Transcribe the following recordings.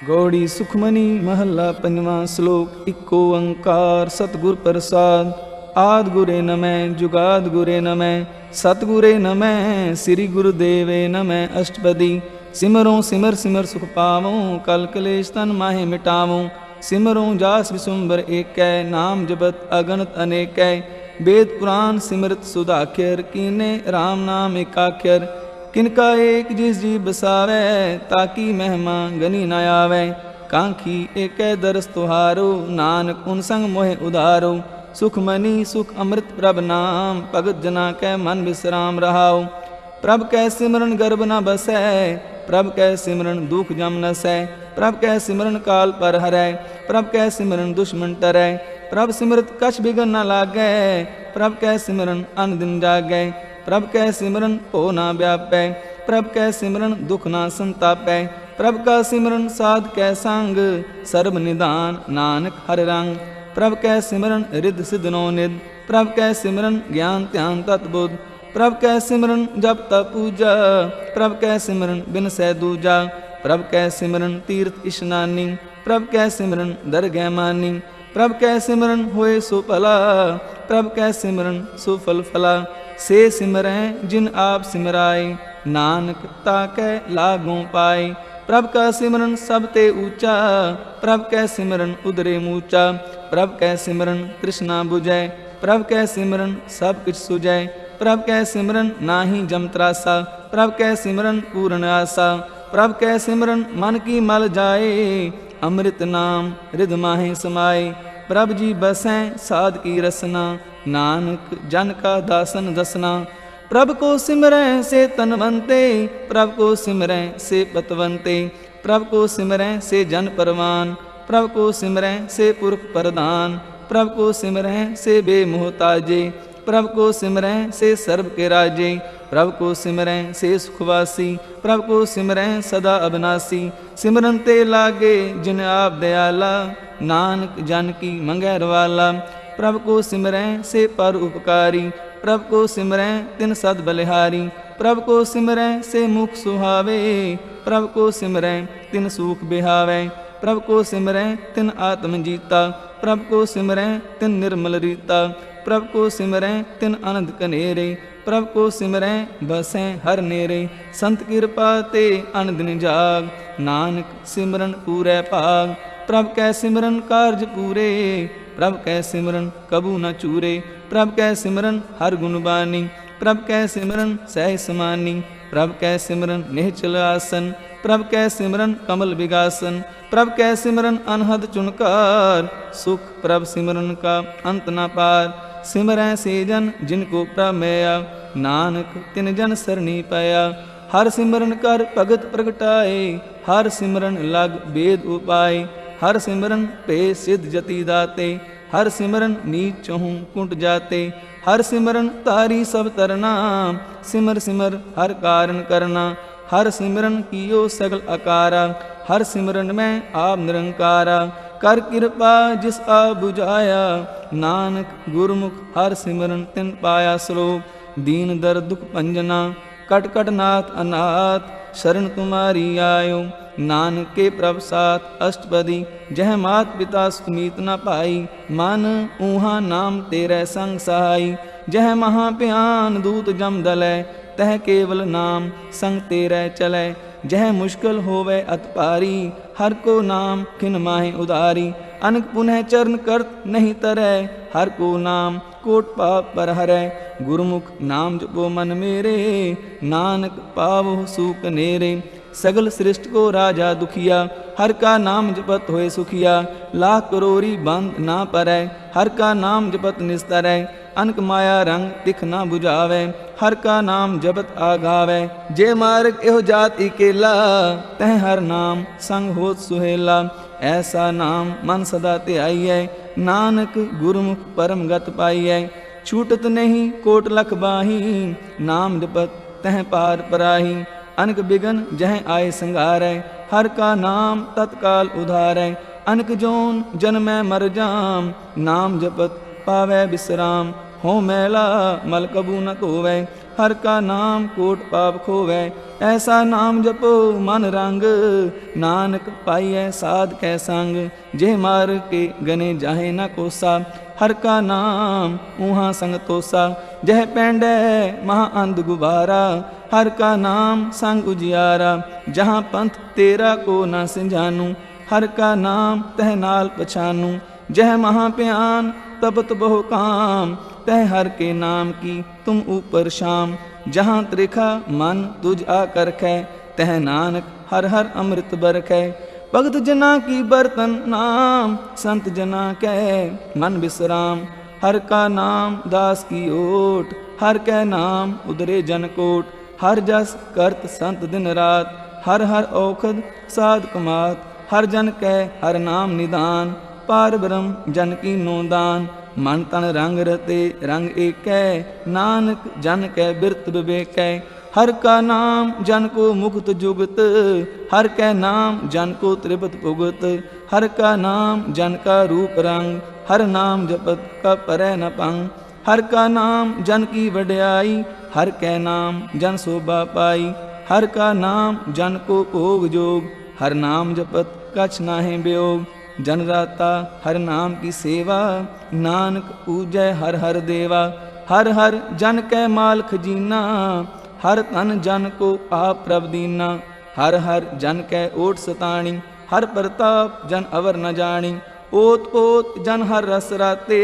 गौड़ी सुखमनी महला पंजवा श्लोक इको ओंकार सतगुर प्रसाद। आद गुरे नमः जुगाद गुरे नमः सतगुरे नमः श्री गुरुदेवे नमः। अष्टपदी सिमरों सिमर सिमर सुख पावों कल कलेश तन माहे मिटावों। सिमरों जास विसुंबर एकै नाम जपत अगणत अनेकै। वेद पुराण सिमरत सुधाख्यर कीने राम नाम एकाख्यर। किनका एक जिस जी बसावै ताकि महिमा गनी न आवै। कांखी एकै दरस तुहारो नानक उन संग मोहे उधारो। सुख मनी सुख अमृत प्रभ नाम भगत जना कै मन विश्राम रहाओ। प्रभ कै सिमरन गर्भ न बसै प्रभ कै सिमरन दुख जम न सै। प्रभ कै सिमरन काल पर हरै प्रभ कै सिमरन दुश्मन टरै। प्रभ सिमरत कछ बिगन न लागै प्रभ कै सिमरन अन दिन जागै। प्रभ कै सिमरन हो ना व्यापै प्रभ कै सिमरन दुख ना संतापै। प्रभ का सिमरन साध कै संग सर्व निदान नानक हर रंग। प्रभ कै सिमरन रिद्ध सिद्ध नो निध प्रभ कै सिमरन ज्ञान ध्यान तत्बुद्ध। प्रभ कै सिमरन जप तप पूजा प्रभ कै सिमरन बिन सै दूजा। प्रभ कै सिमरन तीर्थ इशनानी प्रभ कै सिमरन दरगह मानी। प्रभ कै सिमरन होए सो भला प्रभ कै सिमरन सो फल फला। से सिमरै जिन आप सिमराए नानक ताकै लागों पाए। प्रभ का सिमरन सब ते ऊंचा प्रभ कै सिमरन उदरे मूचा। प्रभ कै सिमरन तृष्णा बुझै प्रभ कै सिमरन सब किछ सुझै। प्रभ कै सिमरन नाहि जम त्रासा प्रभ कै सिमरन पूर्ण आसा। प्रभ कै सिमरन मन की मल जाए अमृत नाम रिद माहे समाए। प्रभ जी बसैं साध की रसना नानक जन का दासन दसना। प्रभ को सिमरै से तनवंते प्रभ को सिमरै से पतवंते। प्रभ को सिमरै से जन परवान प्रभ को सिमरै से पुरख प्रधान। प्रभ को सिमरै से बेमोहताजे प्रभ को सिमरै से सर्व के राजे। प्रभ को सिमरै से सुखवासी प्रभ को सिमरै सदा अविनाशी। सिमरन ते लागे जिन आप दयाला नानक जानकी मंगैर वाला। प्रभ को सिमरै से पर उपकारी प्रभ को सिमरै तिन सद बलिहारी। प्रभ को सिमरै से मुख सुहावे प्रभ को सिमरै तिन सुख बिहावे। प्रभ को सिमरै तिन आत्म जीता प्रभ को सिमरै तिन निर्मल रीता। प्रभ को सिमरै तिन आनंद कनेरे प्रभ को सिमरै बसैं हर नेरे। संत कृपा ते अन दिन जाग नानक सिमरन पूरै भाग। प्रभ कै सिमरन कारज पूरे प्रभ कै सिमरन कबू न चूरे। प्रभ कै सिमरन हर गुण बानी प्रभ कै सिमरन सह समानी। प्रभ कै सिमरन निहचल आसन प्रभ कै सिमरन कमल विगासन। प्रभ कै सिमरन अनहद चुनकार सुख प्रभ सिमरन का अंत न पार। सिमरै से जन जिनको प्रमेया नानक तिन जन सरनी पाया। हर सिमरन कर भगत प्रगटाए हर सिमरन लग वेद उपाय। हर सिमरन पे सिद्ध जति दाते हर सिमरन नीच चहूँ कुंट जाते। हर सिमरन तारी सब तरना सिमर सिमर हर कारण करना। हर सिमरन कियो सगल अकारा हर सिमरन में आप निरंकारा। कर कृपा जिस आ बुझाया नानक गुरमुख हर सिमरन तिन पाया। श्लोक दीन दर दुख भंजना कट कट नाथ अनाथ शरण तुम्हारी आयो। नानक के प्रभ साथ अष्टपदी जह मात पिता सुमीत न पाई। मन ऊहा नाम तेरे संग सहाई जह महाप्यान दूत जम दलै। तह केवल नाम संग तेरे चलै जह मुश्किल होवे अत पारी। हर को नाम खिन माहे उदारी अनक पुनः चरण करत नहीं तरह। हर को नाम कोट पाप पर हरै गुरुमुख नाम जपो मन मेरे। नानक पावो सूख नेरे सगल सृष्टि को राजा दुखिया। हर का नाम जपत होए सुखिया लाख करोरी बंद ना परै। हर का नाम जपत निस्तरै अनक माया रंग तिख ना बुझावे। हर का नाम जपत आगावे जे मार्ग एहो जात इकेला। तह हर नाम संग होत सुहेला ऐसा नाम मन सदा ते आइयै। नानक गुरुमुख परम गत पाइयै। छूटत नहीं कोट लख बाही नाम जपत तह पार पराही। अनक बिगन जह आए संगारै हर का नाम तत्काल उधारै। अनक जोन जन्मै मर जाम नाम जपत पावै विश्राम। हो मैला मल कबू न धोवै हर का नाम कोट पाप खोवै। ऐसा नाम जपो मन रंग, नानक पाइयै साध कै संग। जे मार के गने जाहे न कोसा, हर का नाम ऊहा संग तोसा। जह पैंडै महा अंध गुबारा, हर का नाम संग उजियारा। जहाँ पंथ तेरा को न सिंझानू, हर का नाम तह नाल पछानू। जह महाप्यान तपत बहु काम, तह हर के नाम की तुम ऊपर शाम। जहाँ त्रिखा मन तुझ आकर कै, तह नानक हर हर अमृत बरखै। भगत जना की बर्तन नाम, संत जना कै मन विश्राम। हर का नाम दास की ओट, हर कै नाम उदरे जनकोट। हर जस करत संत दिन रात, हर हर औखद साध कमात। हर जन कै हर नाम निदान, पार ब्रह्म जन की नो दान। मन तन रंग रते रंग एकै, नानक जन कै बिरत विवेकै। हर का नाम जन को मुक्त जुगत, हर कै नाम जन को त्रिपत पुगत। हर का नाम जन का रूप रंग, हर नाम जपत का परै न पंग। हर का नाम जन की वड्याई, हर कै नाम जन शोभा पाई। हर का नाम जन को भोग जोग, हर नाम जपत कछ नाहि वियोग। जन राता हर नाम की सेवा, नानक पूजै हर हर देवा। हर हर जन कै माल खजीना, हर तन जन को आप प्रभ दीना। हर हर जन कै ओट सताणी, हर प्रताप जन अवर न जानी। ओत ओत जन हर रस राते,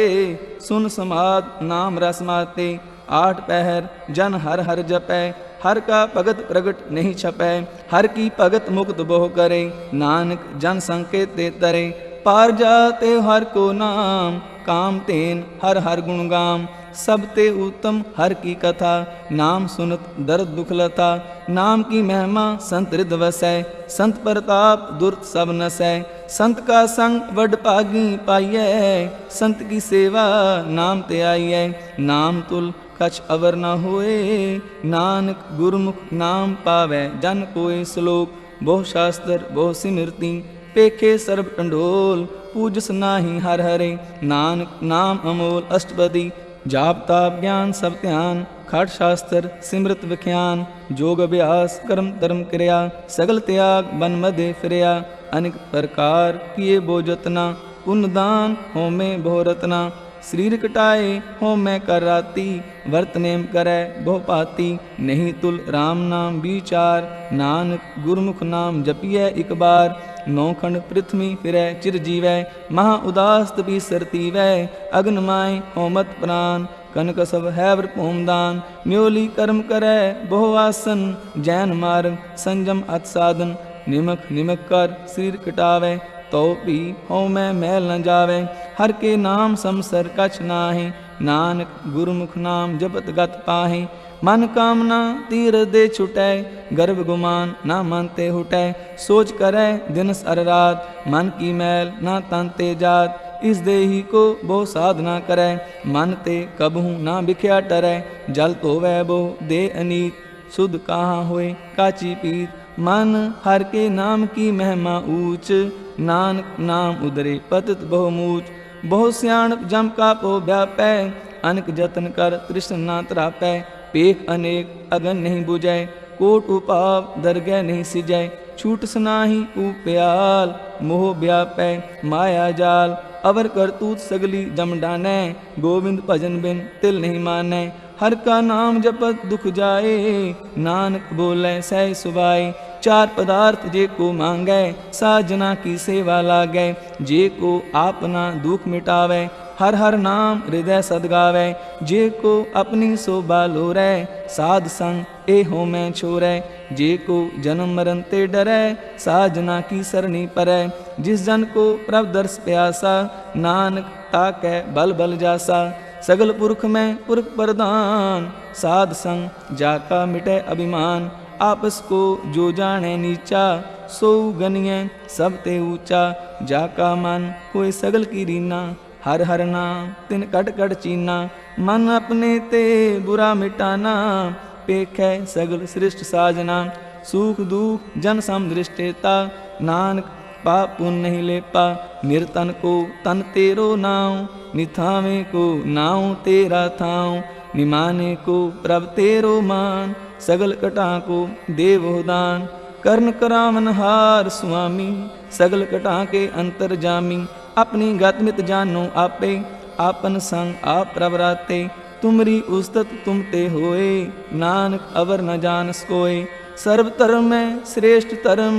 सुन समाद नाम रस माते। आठ पहर जन हर हर जपै, हर का भगत प्रगट नहीं छपै। हर की भगत मुक्त बहु करे, नानक जन संकेत ते तरे। पार जाते हर को नाम, काम तेन हर हर गुण गाम। सब ते उत्तम हर की कथा, नाम सुनत दर्द दुख लथा। नाम की महिमा संत हृद वसै, संत प्रताप दुर्त सब नसै। संत का संग वड भागी पाइयै, संत की सेवा नाम ते आइयै। नाम तुल कछ अवर न होए, नानक गुरमुख नाम पावै जन कोय। श्लोक बहु शास्त्र बहु सिमृति, पेखे सर्ब टंडोल। पूजस नाही हर हरे, नानक नाम अमोल अष्टपदी। जाप ताप ज्ञान सब ध्यान, खट शास्त्र सिमृत विख्यान। जोग अभ्यास कर्म धर्म क्रिया, सगल त्याग बन मदे फिरया। अनेक प्रकार किए बो जतना, पुण्य दान होमे बहु रतना। शरीर कटाए हो मैं कर राती, वर्त नेम करै बहु पाती। नहीं तुल राम नाम विचार, नानक गुरमुख नाम जपिए एक बार। नौखंड पृथ्वी फिरै चिर जीवै, महा उदास तपी सरतीवै। अग्न माय हो मत प्राण, कनक सब हैवर भूमदान। न्योली कर्म करै बहु आसन, जैन मार्ग संजम अत साधन। निमक निमक कर शरीर कटावै, तो भी हो मैं मैल न जावे। हर के नाम समसर कछ नाहि, नानक गुरमुख नाम जपत गत पाहि। मन कामना तीर दे छुटै, गर्भ गुमान ना मानते हुटै। सोच करै दिन सर रात, मन की मैल ना तनते जात। इस देही को बहु साधना करै, मन ते कबहू ना बिख्या टरै। जल धोवै बहु दे अनीत, शुद्ध कहाँ होए काची पीत। मन हर के नाम की महिमा ऊंच, नानक नाम उदरे पतित बहुमूच। बहु सियाण जम का पो व्यापै, अनक जतन कर तृष्ण ना त्रापै। पेख अनेक अगन नहीं बुझै, कोट उपाव दरगह नहीं सिजै। छूट सनाही उप्याल, मोह व्यापै माया जाल। अवर करतूत सगली जम डानै, गोविंद भजन बिन तिल नहीं मानै। हर का नाम जपत दुख जाए, नानक बोलै सह सुभाए। चार पदार्थ जे को मांगै, साजना की सेवा लागै। जे को आपना दुख मिटावै, हर हर नाम हृदय सदगावै। जे को अपनी शोभा लोरै, साध संग ए हो मैं छोरै। जे को जन्म मरण ते डरै, साजना की सरनी परै। जिस जन को प्रभ दर्श प्यासा, नानक ताकै बल बल जासा। सगल पुरख में पुरख प्रधान, साध संग जाका मिटै अभिमान। आपस को जो जाने नीचा, सो गनिय सब ते ऊंचा। जाका मन कोई सगल की रीना, हर हर नाम तिन कट कट चीना। मन अपने ते बुरा मिटाना, पेखै सगल सृष्ट साजना। सुख दुख जन सम दृष्टेता, नानक पाप पुण्य नहीं लेपा। निर्तन को तन तेरो नाव, निथावे को नाव तेरा थाव। निमाने को प्रभ तेरो मान, सगल कटा को देवो दान। कर्ण करावन हार स्वामी, सगल कटा के अंतर जामी। अपनी गत नित जानो आपे, आपन संग आप प्रवराते। तुमरी उस्तत तुम ते होए, नानक अवर न जानस कोय। सर्व धर्म में श्रेष्ठ धर्म,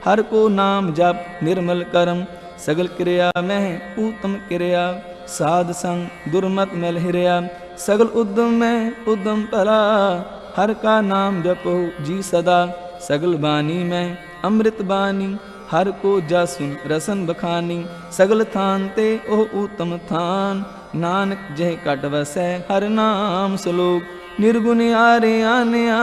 हर को नाम जप निर्मल कर्म। सगल क्रिया में उत्तम क्रिया, साध संग दुर्मत मल हिरया। सगल उद्यम में उद्यम भला, हर का नाम जपो जी सदा। सगल बानी में अमृत बानी, हर को जासुन रसन बखानी। सगल थान ते ओह उत्तम थान, नानक जह कट वसै हर नाम सलोक। निर्गुण आरे आनया,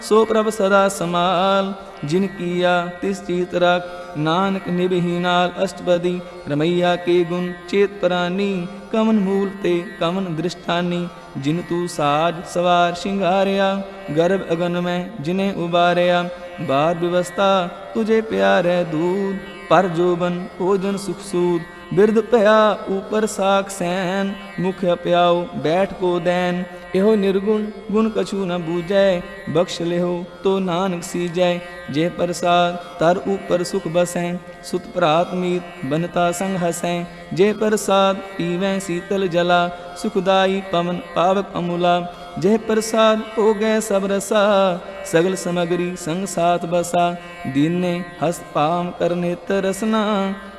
सो प्रभ सदा समाल। जिन किया तिस चीत रख, नानक निबहिनाल अष्टपदी। रमैया के गुण चेत प्राणी, कवन मूल ते कवन दृष्टानी। जिन तू साज सवार सिंगारया, गर्भ अगन में जिन्हें उबारया। बार व्यवस्था तुझे प्यारे दूध, पर जोबन भोजन सुख सूद। बिरद पया ऊपर साख सैन, मुख प्याओ बैठ को दैन। एहो निर्गुण गुण कछु न बूझै, बख्श लेहो तो नानक सीजै। जे प्रसाद तर ऊपर सुख बसै, सुत प्रात मीत बनता संग हसै। जे प्रसाद पीवै शीतल जला, सुखदाई पवन पावक अमूला। जे प्रसाद हो गए सब रसा, सगल सामग्री संग साथ बसा। दीने हस पाम करने तरसना,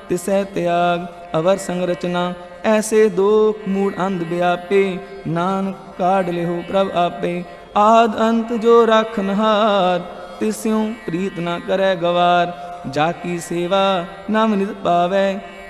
तिसै त्याग अवर संरचना। ऐसे दोख मूड अंध व्यापे, नानक काढ़ लेहो प्रभ आपे। आद अंत जो राखनहार, तिस्यों प्रीत न करे गवार। जाकी सेवा नाम नित पावै,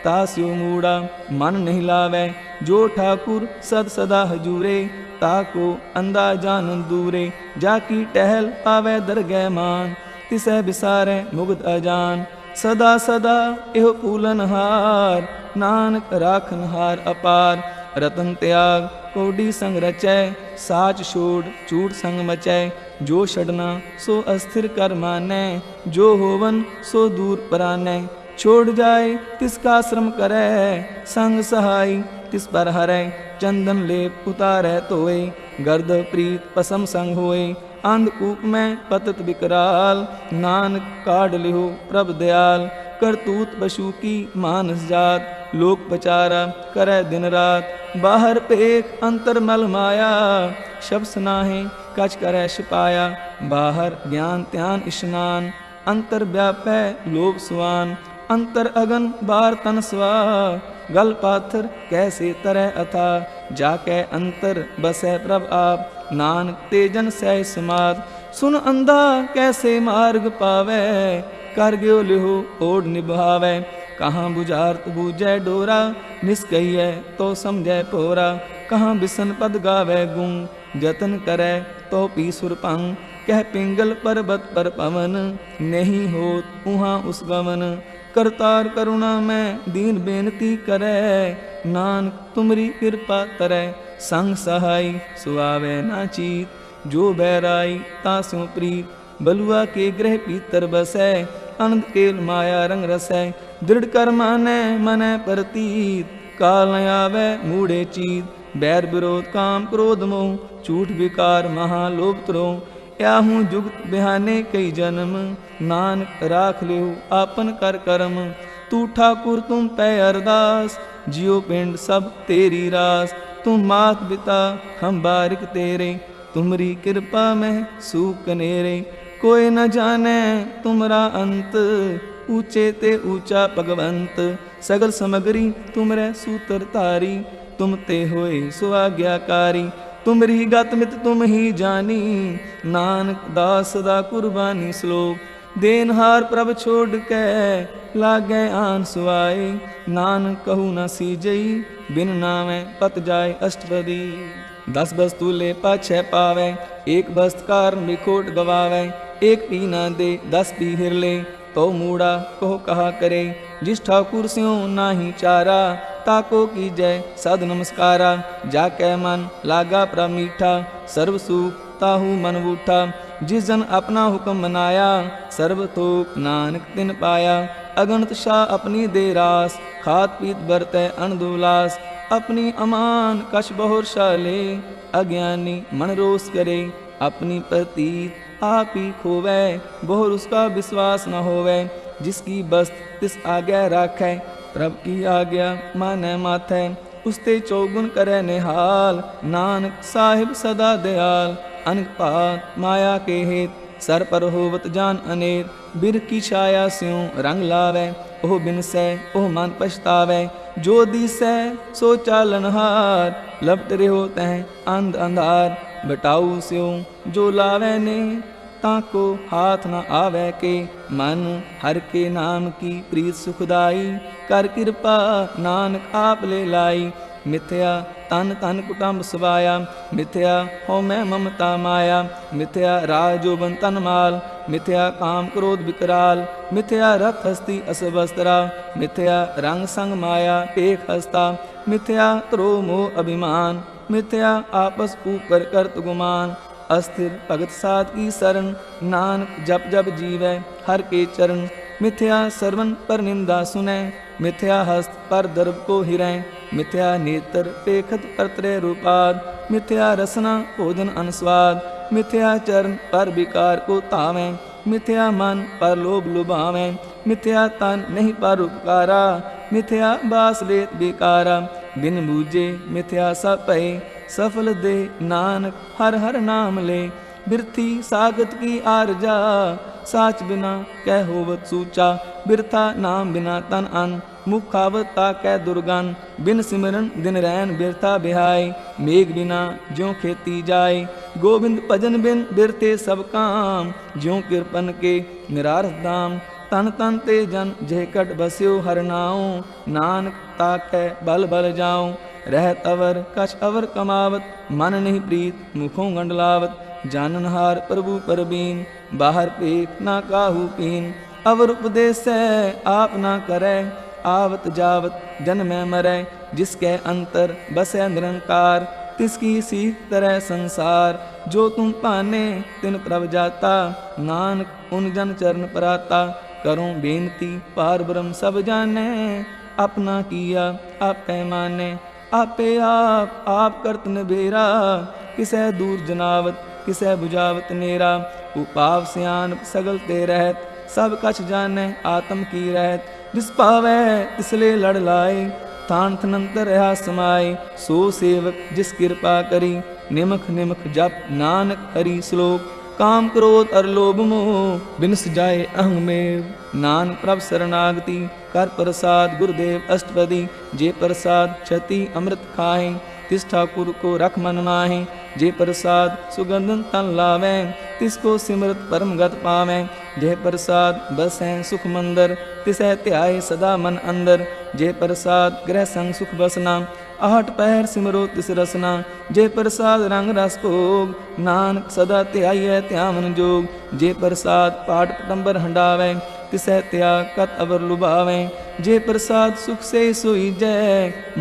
तास्यो मूड़ा मन नहीं लावै। जो ठाकुर सद सदा हजूरे, ताको अंदा जानन दूरे। जाकी टहल पावै दरगह मान, तिसै बिसारै मुग्ध अजान। सदा सदा एहो फूलनहार, नानक राखनहार अपार। रतन त्याग कोडी संग रचै, साच छोड़ चूड़ संग मचै। जो छड़ना सो अस्थिर कर मानै, जो होवन सो दूर परानै। छोड़ जाए तिसका श्रम करै, संग सहाय तिस पर हरै। चंदन लेप उतारै तोए, गर्द प्रीत पसम संग होए। अंधकूप में पतत विकराल, नानक काढ़ लिहो प्रभ दयाल। करतूत पशु की मानस जात, लोक पचारा करे दिन रात। बाहर पेख अंतर मल माया, शब्द नाहे कच करे छिपाया। बाहर ज्ञान ध्यान स्नान, अंतर व्यापै लोभ सुआन। अंतर अगन बार तन स्वा, गल पाथर कैसे तरह अथा। जाकै अंतर बसै प्रभ आप, नानक तेजन सह समाद। सुन अंधा कैसे मार्ग पावै, कर ग्यो लिहो ओढ़ निभावै। कहाँ बुझारत बूझै डोरा, निस्कहियै तो समझै पोरा। कहाँ बिसन पद गावै गुण, जतन करै तो पी सुर भंग। कह पिंगल पर्वत पर पवन, नहीं होत उहाँ उस गमन। करतार करुणा में दीन बेनती करै, नानक तुमरी कृपा तरै। संग सहाय सुआवै ना चीत, जो बैराई तास्यों प्रीत। बलुआ के ग्रह पीतर बसै, अनंत केल माया रंग रसै। दृढ़ कर मानै मनै प्रतीत, काल न आवै मूढ़े चीत। बैर विरोध काम क्रोध मोह, झूठ विकार महालोभ त्रोह। याहूँ जुगत बिहाने कई जन्म, नानक राख लेहु आपन कर करम। तू ठाकुर तुम पै अरदास, जियो पिंड सब तेरी रास। तुम मात पिता हम बारिक तेरे, तुमरी कृपा में सूख कनेरे। कोई न जाने तुमरा अंत, ऊंचे ते ऊंचा भगवंत। सगल सामग्री तुमरे सूत्र तारी, तुम ते होए सुआज्ञाकारी। तुमरी गत मित तुम ही जानी, नानक दास सदा कुर्बानी श्लोक। देनहार प्रभ छोड़ के, लागे आन सुआए। नानक कहू न सीजई, बिन नामे पत जाय अष्टपदी। 10 वस्तु ले पाछे पावे, एक वस्तु कारण बिखोट गवावे। एक पी न दे 10 पी हिर ले, तो मूड़ा कहो कहा करे। जिस ठाकुर स्यों नाही चारा, ताको की जय सद नमस्कारा। जाकै मन लागा प्र मीठा, सर्व सुख ताहू मन बूठा। जिस जन अपना हुक्म मनाया, सर्व थोक नानक तिन पाया। अगणत शाह अपनी दे रास, खात पीत बरतै अनदुलास। अपनी अमान कछ बहुर शाले, अज्ञानी मन रोष करे, अपनी प्रतीत आप ही खोवै, बहुर उसका विश्वास न होवै। जिसकी बस्त तिस आज्ञा राखै, प्रभ की आज्ञा मानै माथै, उसते चौगुन करे निहाल, नानक साहिब सदा दयाल। अनक पात माया के हेत, सर पर होवत जान अनेर, बिर की छाया स्यों रंग लावै, ओह बिनसै ओह मन पछतावै। जो दिसै सो चालनहार, लपट रहो तह अंध अंधार, बटाऊ स्यों जो लावै ने, ताको हाथ न आवै के। मन हर के नाम की प्रीत सुखदाई, कर कृपा नानक आप ले लाई। मिथ्या तन तन कुटुंब सवाया, मिथ्या हो मैं ममता माया, मिथ्या राज जोबन तन माल, मिथ्या काम क्रोध विकराल, मिथ्या रथ हस्ती असवस्त्रा, मिथ्या रंग संग माया टेक हस्ता, मिथ्या क्रोध मोह अभिमान, मिथ्या आपस ऊपर करत गुमान। अस्थिर भगत साध की शरण, नानक जप जप जीवै हर के चरण। मिथ्या सरवन पर निंदा सुनै, मिथ्या हस्त पर दर्भ को हिरै, मिथ्या नेत्र पेखत पर त्रय रूपाद, मिथ्या रसना भोजन अनुस्वाद, मिथ्या चरण पर विकार को तावै, मिथ्या मन पर लोभ लुभावै, मिथ्या तन नहीं पर उपकारा, मिथ्या बास लेत बेकारा। बिन बूझे मिथ्या सब पै, सफल दे नानक हर हर नाम ले। बिरथी सागत की आरजा, साच बिना कह होवत सूचा, बिरथा नाम बिना तन अन, मुख खावत ताकै दुर्गन। बिन सिमरन दिन रैन बिरथा बिहाय, मेघ बिना ज्यों खेती जाय। गोविंद भजन बिन बिरथे सब काम, ज्यों कृपन के निरारथ दाम। तन तन ते जन जह कट बस्यो हर नाओ, नानक ताकै बल बल जाओ। रहत अवर कछ अवर कमावत, मन नहीं प्रीत मुखों गंडलावत। जाननहार प्रभु परबीन, बाहर पेख ना काहू पीन। अवर उपदेश आप ना करै, आवत जावत जन्मै मरै। जिसके अंतर बसै निरंकार, तिसकी सीख तरह संसार। जो तुम पाने तिन प्रभ जाता, नानक उन जन चरण पराता। करूं बेनती पार ब्रह्म सब जाने, अपना किया आप पैमाने। आपे आप करत निबेरा, किसै दूर जनावत किसै बुझावत नेरा। उपाव सियान सगल ते रहत, सब कछ जाने आत्म की रहत। जिस पावै तिसले लड़ लाए, थान थनंतर रहा समाए। सो सेवक जिस कृपा करी, निमख निमख जप नानक हरि श्लोक। काम क्रोध अर लोभ मोह, बिनस जाए अहं में। नानक प्रभ शरणागति, कर प्रसाद गुरुदेव अष्टपदी। जे प्रसाद क्षति अमृत खाए, तिस ठाकुर को रख मन माहे। जे प्रसाद सुगंधन तन लावे, तिसको सिमरत परम गत पावे। जे प्रसाद बसै सुख मंदर, तिसै ध्याए सदा मन अंदर। जे प्रसाद ग्रह संग सुख बसना, आहट पहर सिमरो तिस रसना। जे प्रसाद रंग रस भोग, नानक सदा ध्याइयै ध्यान जोग। जे प्रसाद पाठ पटंबर हंडावै, तिसै त्याग कत अवर लुभावै। जे प्रसाद सुख से सोईजै,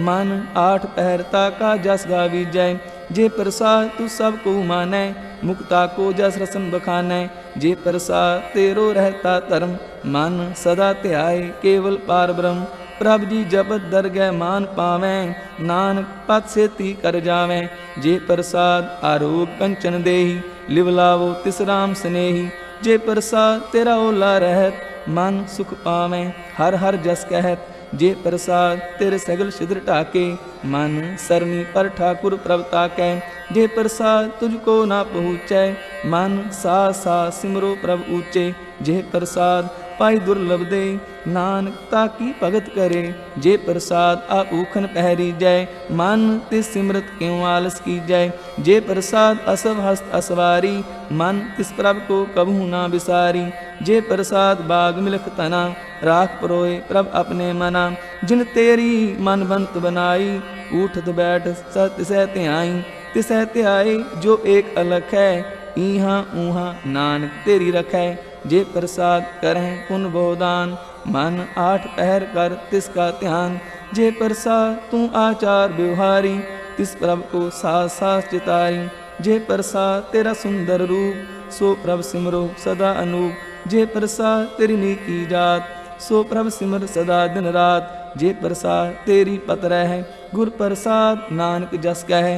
मन आठ पहर ताका जस गावीजै। जे प्रसाद तू सब को मानै, मुक्ता को जस रसन बखानै। जे प्रसाद तेरो रहता धर्म, मन सदा ध्याय केवल पार ब्रह्म। प्रभ जी जपत दरगह मान पावैं, नानक पद सेती कर जावैं। जे प्रसाद आरोग कंचन देही, लिव लावो तिस राम स्नेही। जे प्रसाद तेरा ओला रहत, मन सुख पावैं हर हर जस कहत। जे प्रसाद तेरे सगल छिद्र ढाके, मन सरनी पर ठाकुर प्रभ ताकै। जे प्रसाद तुझको ना पहुँचै, मन सा सा सिमरो प्रभ ऊँचे। जे प्रसाद पाई दुर्लभ दे, नानक ताकी भगत करे। जे प्रसाद आऊखन पहरी जय, मन तिस सिमरत क्यों आलस की जय। जे प्रसाद असव हस्त असवारी, मन तिस प्रभ को कबहू ना बिसारी। जे प्रसाद बाग मिलख तना, राख परोए प्रभ अपने मना। जिन तेरी मन बंत बनाई, उठत बैठ तिसै ध्याई। तिसै ध्याई जो एक अलख है, इहाँ ऊहाँ नानक तेरी रखै। जे प्रसाद करह पुन बहुदान, मन आठ पहर कर तिसका ध्यान। जे प्रसाद तू आचार व्यवहारी, तिस प्रभ को सास सास चितारी। जे प्रसाद तेरा सुंदर रूप, सो प्रभ सिमरो सदा अनूप। जे प्रसाद तेरी नीकी जात, सो प्रभ सिमर सदा दिन रात। जे प्रसाद तेरी पत रह। गुर प्रसाद नानक जस कह।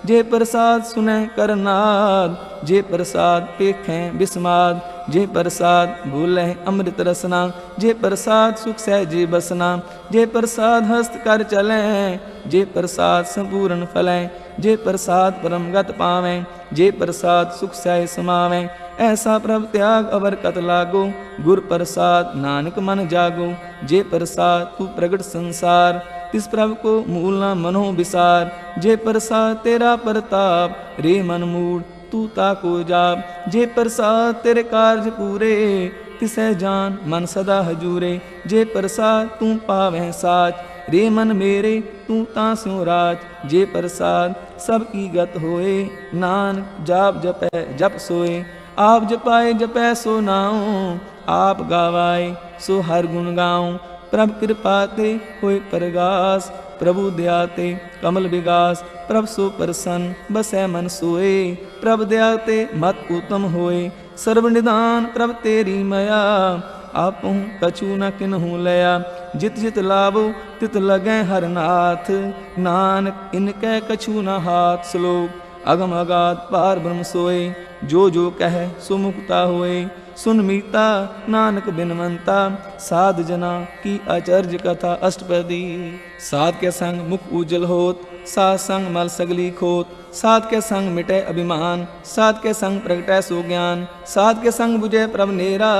जे प्रसाद सुनै करनाद, जे प्रसाद पेखें बिस्माद। जे प्रसाद भूलें अमृत रसना, जे प्रसाद सुख सहजे बसना। जे प्रसाद हस्त कर चलें, जे प्रसाद संपूर्ण फलें। जे प्रसाद परम गत पावें, जे प्रसाद सुख सह समावें। ऐसा प्रभ त्याग अवर कत लागो, गुर प्रसाद नानक मन जागो। जे प्रसाद तू प्रगट संसार, तिस प्रभ को मूल न मनो विसार। जे प्रसाद तेरा प्रताप, रे मन मूड तू ताको जाप। जे प्रसाद तेरे कार्य पूरे, तिसै जान मन सदा हजूरे। जे प्रसाद तू पावै साच, रे मन मेरे तू तास्यों राज। जे प्रसाद सब की गत होए, नानक जाप जपै जप सोए। आप जपाए जपै सो नाऊं, आप गावाए सो हर गुण गाऊं। प्रभ कृपा ते होए प्रगास, प्रभु दया ते कमल विगास। प्रभ सो प्रसन्न बसै मन सोए, प्रभ दया ते मत उत्तम होए। सर्व निदान प्रभ तेरी मया, आपहु कछु न किन्हु लया। जित जित लाभो तित लगै हर नाथ, नानक इनकै कछु न हाथ। श्लोक अगम अगाध पार ब्रह्म सोए, जो जो कह सो मुक्ता होए। सुन मीता नानक बिनवंता, साध जना की आचर्य कथा। अष्टपदी साध के संग मुख उज्जवल होत, साध संग मल सगली खोत। साध के संग मिटे अभिमान, साध के संग प्रगटै सो ज्ञान। साध के संग बुझे प्रभ नेरा,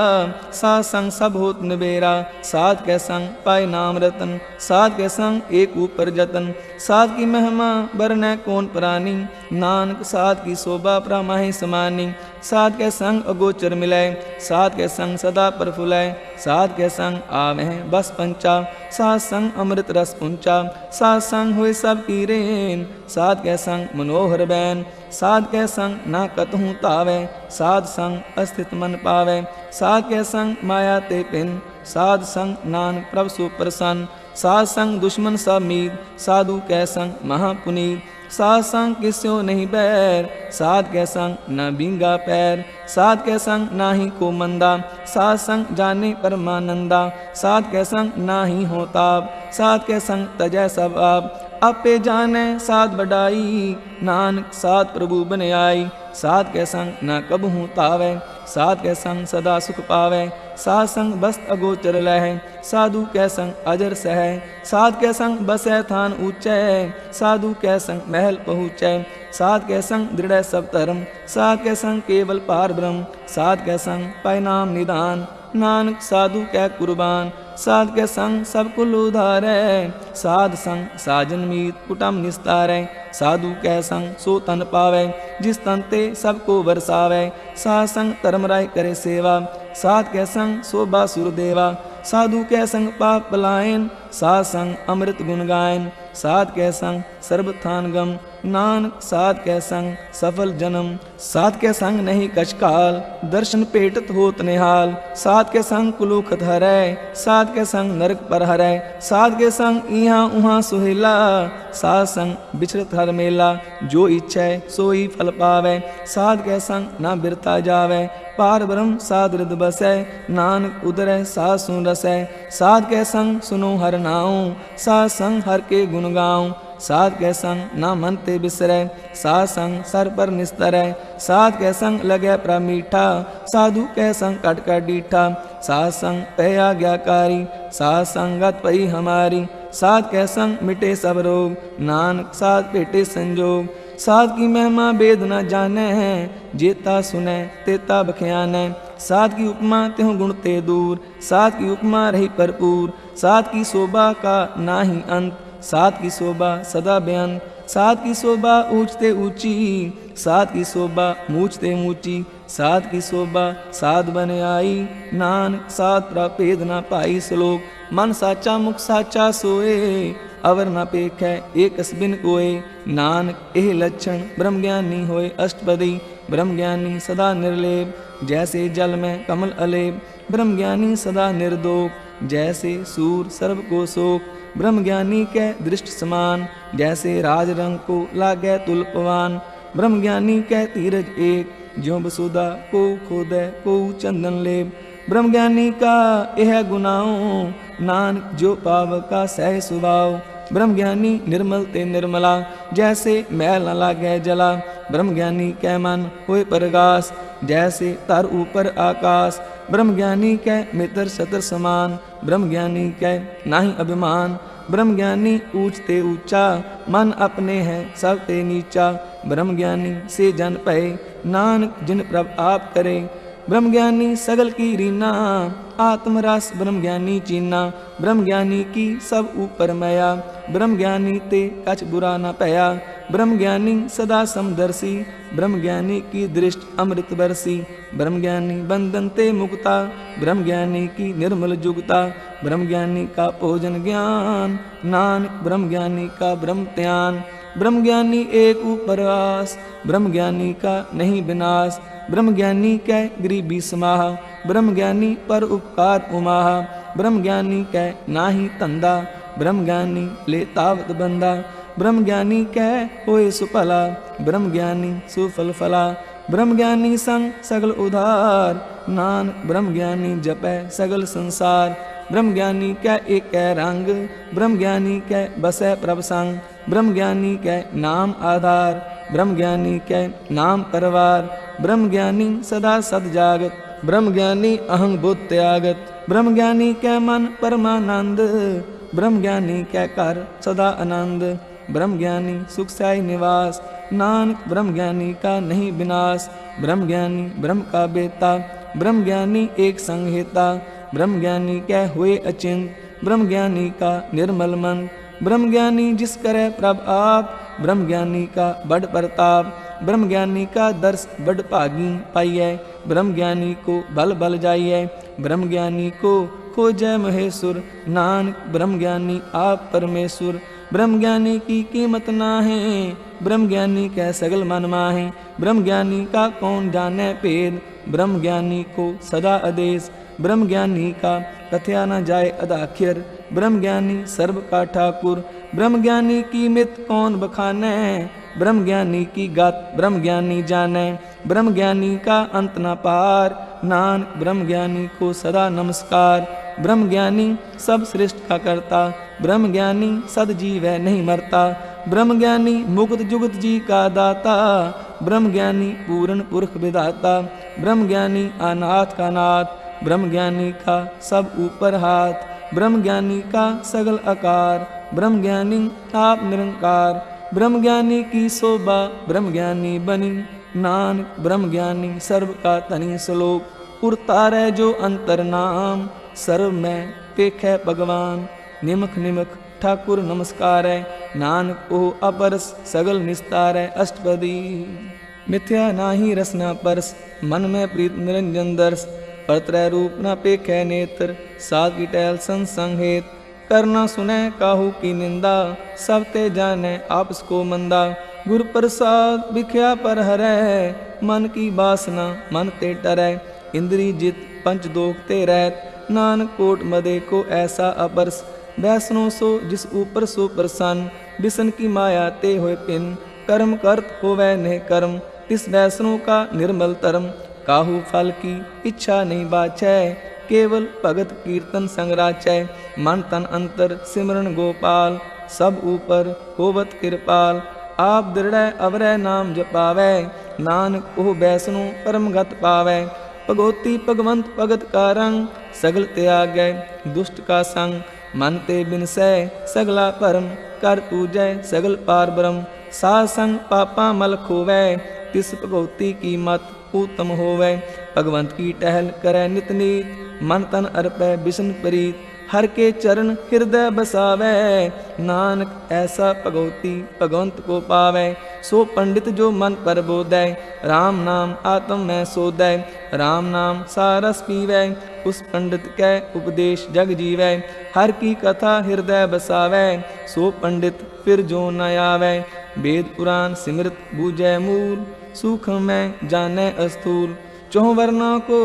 साध संग सब होत निबेरा। साध के संग पाए नाम रतन, साध के संग एक ऊपर जतन। साध की महिमा बरनै कौन प्राणी, नानक साध की शोभा प्रमाहि समानी। साध के संग अगोचर मिलै, साध के संग सदा प्रफुल्लै। साध के संग आवह बस पंचा, साध संग अमृत रस पुंचा। साध संग हुए सब की रेन, साध के संग मनोहर बैन। साध के संग ना कतहु तावै, साध संग अस्थित मन पावै। साध के संग माया ते पिन, साध संग नानक प्रभ सो प्रसन्न। साध संग दुश्मन सब मीत, साधु कै संग महापुनीत। साध संग किस्यो नहीं बैर, साध के संग न बींगा पैर। साध के संग नाही को मंदा, साध संग जाने परमानंदा। साध के संग नाही हो ताप, साध के संग तजै सब आप। आपे जाने साध बढ़ाई, नानक साध प्रभु बन आई। साध के संग न कबहु तावै, साध के संग सदा सुख पावै। साध संग बस्त अगोचर लह, साधु कै संग अजर सह। साध के संग बसै थान ऊंचै, साधु कै संग महल पहुँचै। साध के संग दृढ़ सब धर्म, साध के संग केवल पार ब्रह्म। साध के संग पाय नाम निदान, नानक साधु कै कुर्बान। साध के संग सब कुल उधारै, साध संग साजन मीत कुटम निस्तारै। साधु कै संग सो तन पावै, जिस तन ते सबको बरसावै। साध संग धर्म राय करे सेवा, साध के संग शोभा सुरदेवा। साधु कै संग पाप पलायन, साध संग अमृत गुण गायन। साध कै संग सर्वथान गम, नानक साध कै संग सफल जन्म। साध के संग नहीं कछ काल, दर्शन पेटत होत निहाल। साध के संग कुलुखत हरै, साध के संग नरक पर हरै। साध के संग इहाँ उहाँ सुहेला, साध संग बिछड़त हर मेला। जो इच्छै सोई फल पावै, साध के संग ना बिरता जावै। पार ब्रह्म साध हृद बसै, नानक उदरै साध सुन रसै। साध के संग सुनो हर नाऊं, साध संग हर के गुण गाऊं। साध के संग ना मन ते बिसरै, साध संग सर पर निस्तरै। साध के संग लगै प्रभ मीठा, साधु कै संग कट कर डीठा। साध संग पै आज्ञाकारी, साध संगत पई हमारी। साध के संग मिटे सब रोग, नानक साध भेटे संजोग। साध की महिमा वेद न जाने हैं, जेता सुने तेता बख्याने। साध की उपमा त्यों गुण ते दूर, साध की उपमा रही भरपूर। साध की शोभा का नाही अंत, साध की शोभा सदा बेअंत। साध की शोभा ऊंचते ऊंची, साध की शोभा मूंचते मूंची। साध की शोभा साध बन आई, नानक साध प्रभेद न पाई। श्लोक मन साचा मुख साचा सोए, अवर न पेखै एक बिन कोय। नानक एह लक्षण ब्रह्म ज्ञानी होए। अष्टपदी ब्रह्म ज्ञानी सदा निर्लेप, जैसे जल में कमल अलेप। ब्रह्म ज्ञानी सदा निर्दोष, जैसे सूर सर्व को शोक। ब्रह्म ज्ञानी के दृष्ट समान, जैसे राज रंग को लागै तुलपवान। ब्रह्म ज्ञानी के धीरज एक, ज्यों बसुदा को खोदै को चंदन लेप। ब्रह्म ज्ञानी का यह गुनाओ, नानक जो पाव का सह सुभाव। ब्रह्म ज्ञानी निर्मल ते निर्मला, जैसे मैल न लागे जला। ब्रह्म ज्ञानी कै मन होए परगास, जैसे तर ऊपर आकाश। ब्रह्म ज्ञानी कै मित्र शत्र समान, ब्रह्म ज्ञानी कै नाही अभिमान। ब्रह्म ज्ञानी ऊंच ते ऊंचा, मन अपने है सब ते नीचा। ब्रह्म ज्ञानी से जन पए, नानक जिन प्रभ आप करे। ब्रह्म ज्ञानी सगल की रीना, आत्मरस ब्रह्म ज्ञानी चीना। ब्रह्म ज्ञानी की सब ऊपर मया, ब्रह्म ज्ञानी ते कछ बुरा न पया। ब्रह्म ज्ञानी सदा समदर्शी, ब्रह्म ज्ञानी की दृष्टि अमृत बरसी। ब्रह्म ज्ञानी बंधन ते मुक्ता, ब्रह्म ज्ञानी की निर्मल जुगता। ब्रह्म ज्ञानी का भोजन ज्ञान, नानक ब्रह्म ज्ञानी का ब्रह्म ध्यान। ब्रह्म ज्ञानी एक ऊपर आस, ब्रह्म ज्ञानी का नहीं विनाश। ब्रह्म ज्ञानी कै गरीबी समाह, ब्रह्म ज्ञानी पर उपकार उमाह। ब्रह्म ज्ञानी कै नाही धंधा, ब्रह्म ज्ञानी ले तावत बंदा। ब्रह्म ज्ञानी कै होए सुफला, ब्रह्म ज्ञानी सुफल फला। ब्रह्म ज्ञानी संग सगल उधार, नानक ब्रह्म ज्ञानी जपै सगल संसार। ब्रह्म ज्ञानी कै एक रंग, ब्रह्म ज्ञानी कै बसै प्रभ संग। ब्रह्म ज्ञानी कै नाम आधार, ब्रह्म ज्ञानी कै नाम परवार। ब्रह्म ज्ञानी सदा सद जागत, ब्रह्म ज्ञानी अहंग बुद्ध त्यागत। ब्रह्म ज्ञानी कै मन परमानंद, ब्रह्म ज्ञानी कै कर सदा आनंद। ब्रह्म ज्ञानी सुख साई निवास, नानक ब्रह्म ज्ञानी का नहीं विनाश। ब्रह्म ज्ञानी ब्रह्म का बेता, ब्रह्म ज्ञानी एक संहिता। ब्रह्म ज्ञानी कै हुए अचिंत, ब्रह्म ज्ञानी का निर्मल मन। ब्रह्म ज्ञानी जिस करे प्रभ आप, ब्रह्म ज्ञानी का बड़ प्रताप। ब्रह्म ज्ञानी का दर्श बड़ भागी पाइयै, ब्रह्म ज्ञानी को बल बल जाइयै। ब्रह्म ज्ञानी को खोजै महेश्वर, नानक ब्रह्म ज्ञानी आप परमेश्वर। ब्रह्म ज्ञानी की कीमत ना है, ब्रह्म ज्ञानी कै सगल मन माहे। ब्रह्म ज्ञानी का कौन जाने भेद, ब्रह्म ज्ञानी को सदा आदेश। ब्रह्म ज्ञानी का कथया न जाए अदाखिर, ब्रह्म ज्ञानी सर्व का ठाकुर। ब्रह्म ज्ञानी की मित कौन बखाने, ब्रह्म ज्ञानी की गात ब्रह्म ज्ञानी जाने। ब्रह्म ज्ञानी का अंत न पार, नानक ब्रह्म ज्ञानी को सदा नमस्कार। ब्रह्म ज्ञानी सब सृष्टि का करता, ब्रह्म ज्ञानी सद जीव है नहीं मरता। ब्रह्म ज्ञानी मुक्त जुगत जी का दाता, ब्रह्म ज्ञानी पूर्ण पुरख विधाता। ब्रह्म ज्ञानी अनाथ का नाथ, ब्रह्म ज्ञानी का सब ऊपर हाथ। ब्रह्म ज्ञानी का सगल आकार, ब्रह्म ज्ञानी आप निरंकार। ब्रह्म ज्ञानी की शोभा ब्रह्म ज्ञानी बनी, नानक ब्रह्म ज्ञानी सर्व का तनि श्लोक। उरतारै जो अंतर नाम, सर्व में पेखै भगवान। निमख निमख ठाकुर नमस्कार है, नानक ओ अपरस सगल निस्तार है। अष्टपदी मिथ्या नाही रसना परस, मन में प्रीत निरंजन दर्श। परत्रय रूप न पेखै नेत्र, साध की टहल संसंग हेत। करना सुने काहू की निंदा, सब ते जाने आपस को मंदा। गुरु प्रसाद बिख्या पर हरै, मन की बासना मन ते टरै। इंद्री जित पंच दोख ते रहत, नानक कोट मदे को ऐसा अपरस। वैसनो सो जिस ऊपर सो प्रसन्न, बिसन की माया ते होए पिन। कर्म करत होवै नेह कर्म, तिस वैसनो का निर्मल धर्म। काहू फल की इच्छा नहीं बाछै, केवल भगत कीर्तन संग राचै। मन तन अंतर सिमरन गोपाल, सब ऊपर होवत कृपाल। आप दृढ़ अवरै नाम जपावै, नानक ओह बैसनो परमगत पावै। भगवती भगवंत भगत का रंग, सगल त्यागै दुष्ट का संग। मन ते बिनसै सगला परम, कर पूजै सगल पार ब्रह्म। साध संग पापा मल खोवै, तिस भगवती की मत उत्तम होवै। भगवंत की टहल करै नित नीत, मन तन अर्पै बिशन प्रीत। हर के चरण हृदय बसावै, नानक ऐसा भगवती भगवंत को पावै। सो पंडित जो मन पर बोधै, राम नाम आत्म में सोधै। राम नाम सारस पीवै, उस पंडित कै उपदेश जग जीवै। हर की कथा हृदय बसावै, सो पंडित फिर जो न आवै। वेद पुराण सिमृत बूझै मूल, सूक्ष्म में जानै अस्थूल। चौह वर्णा को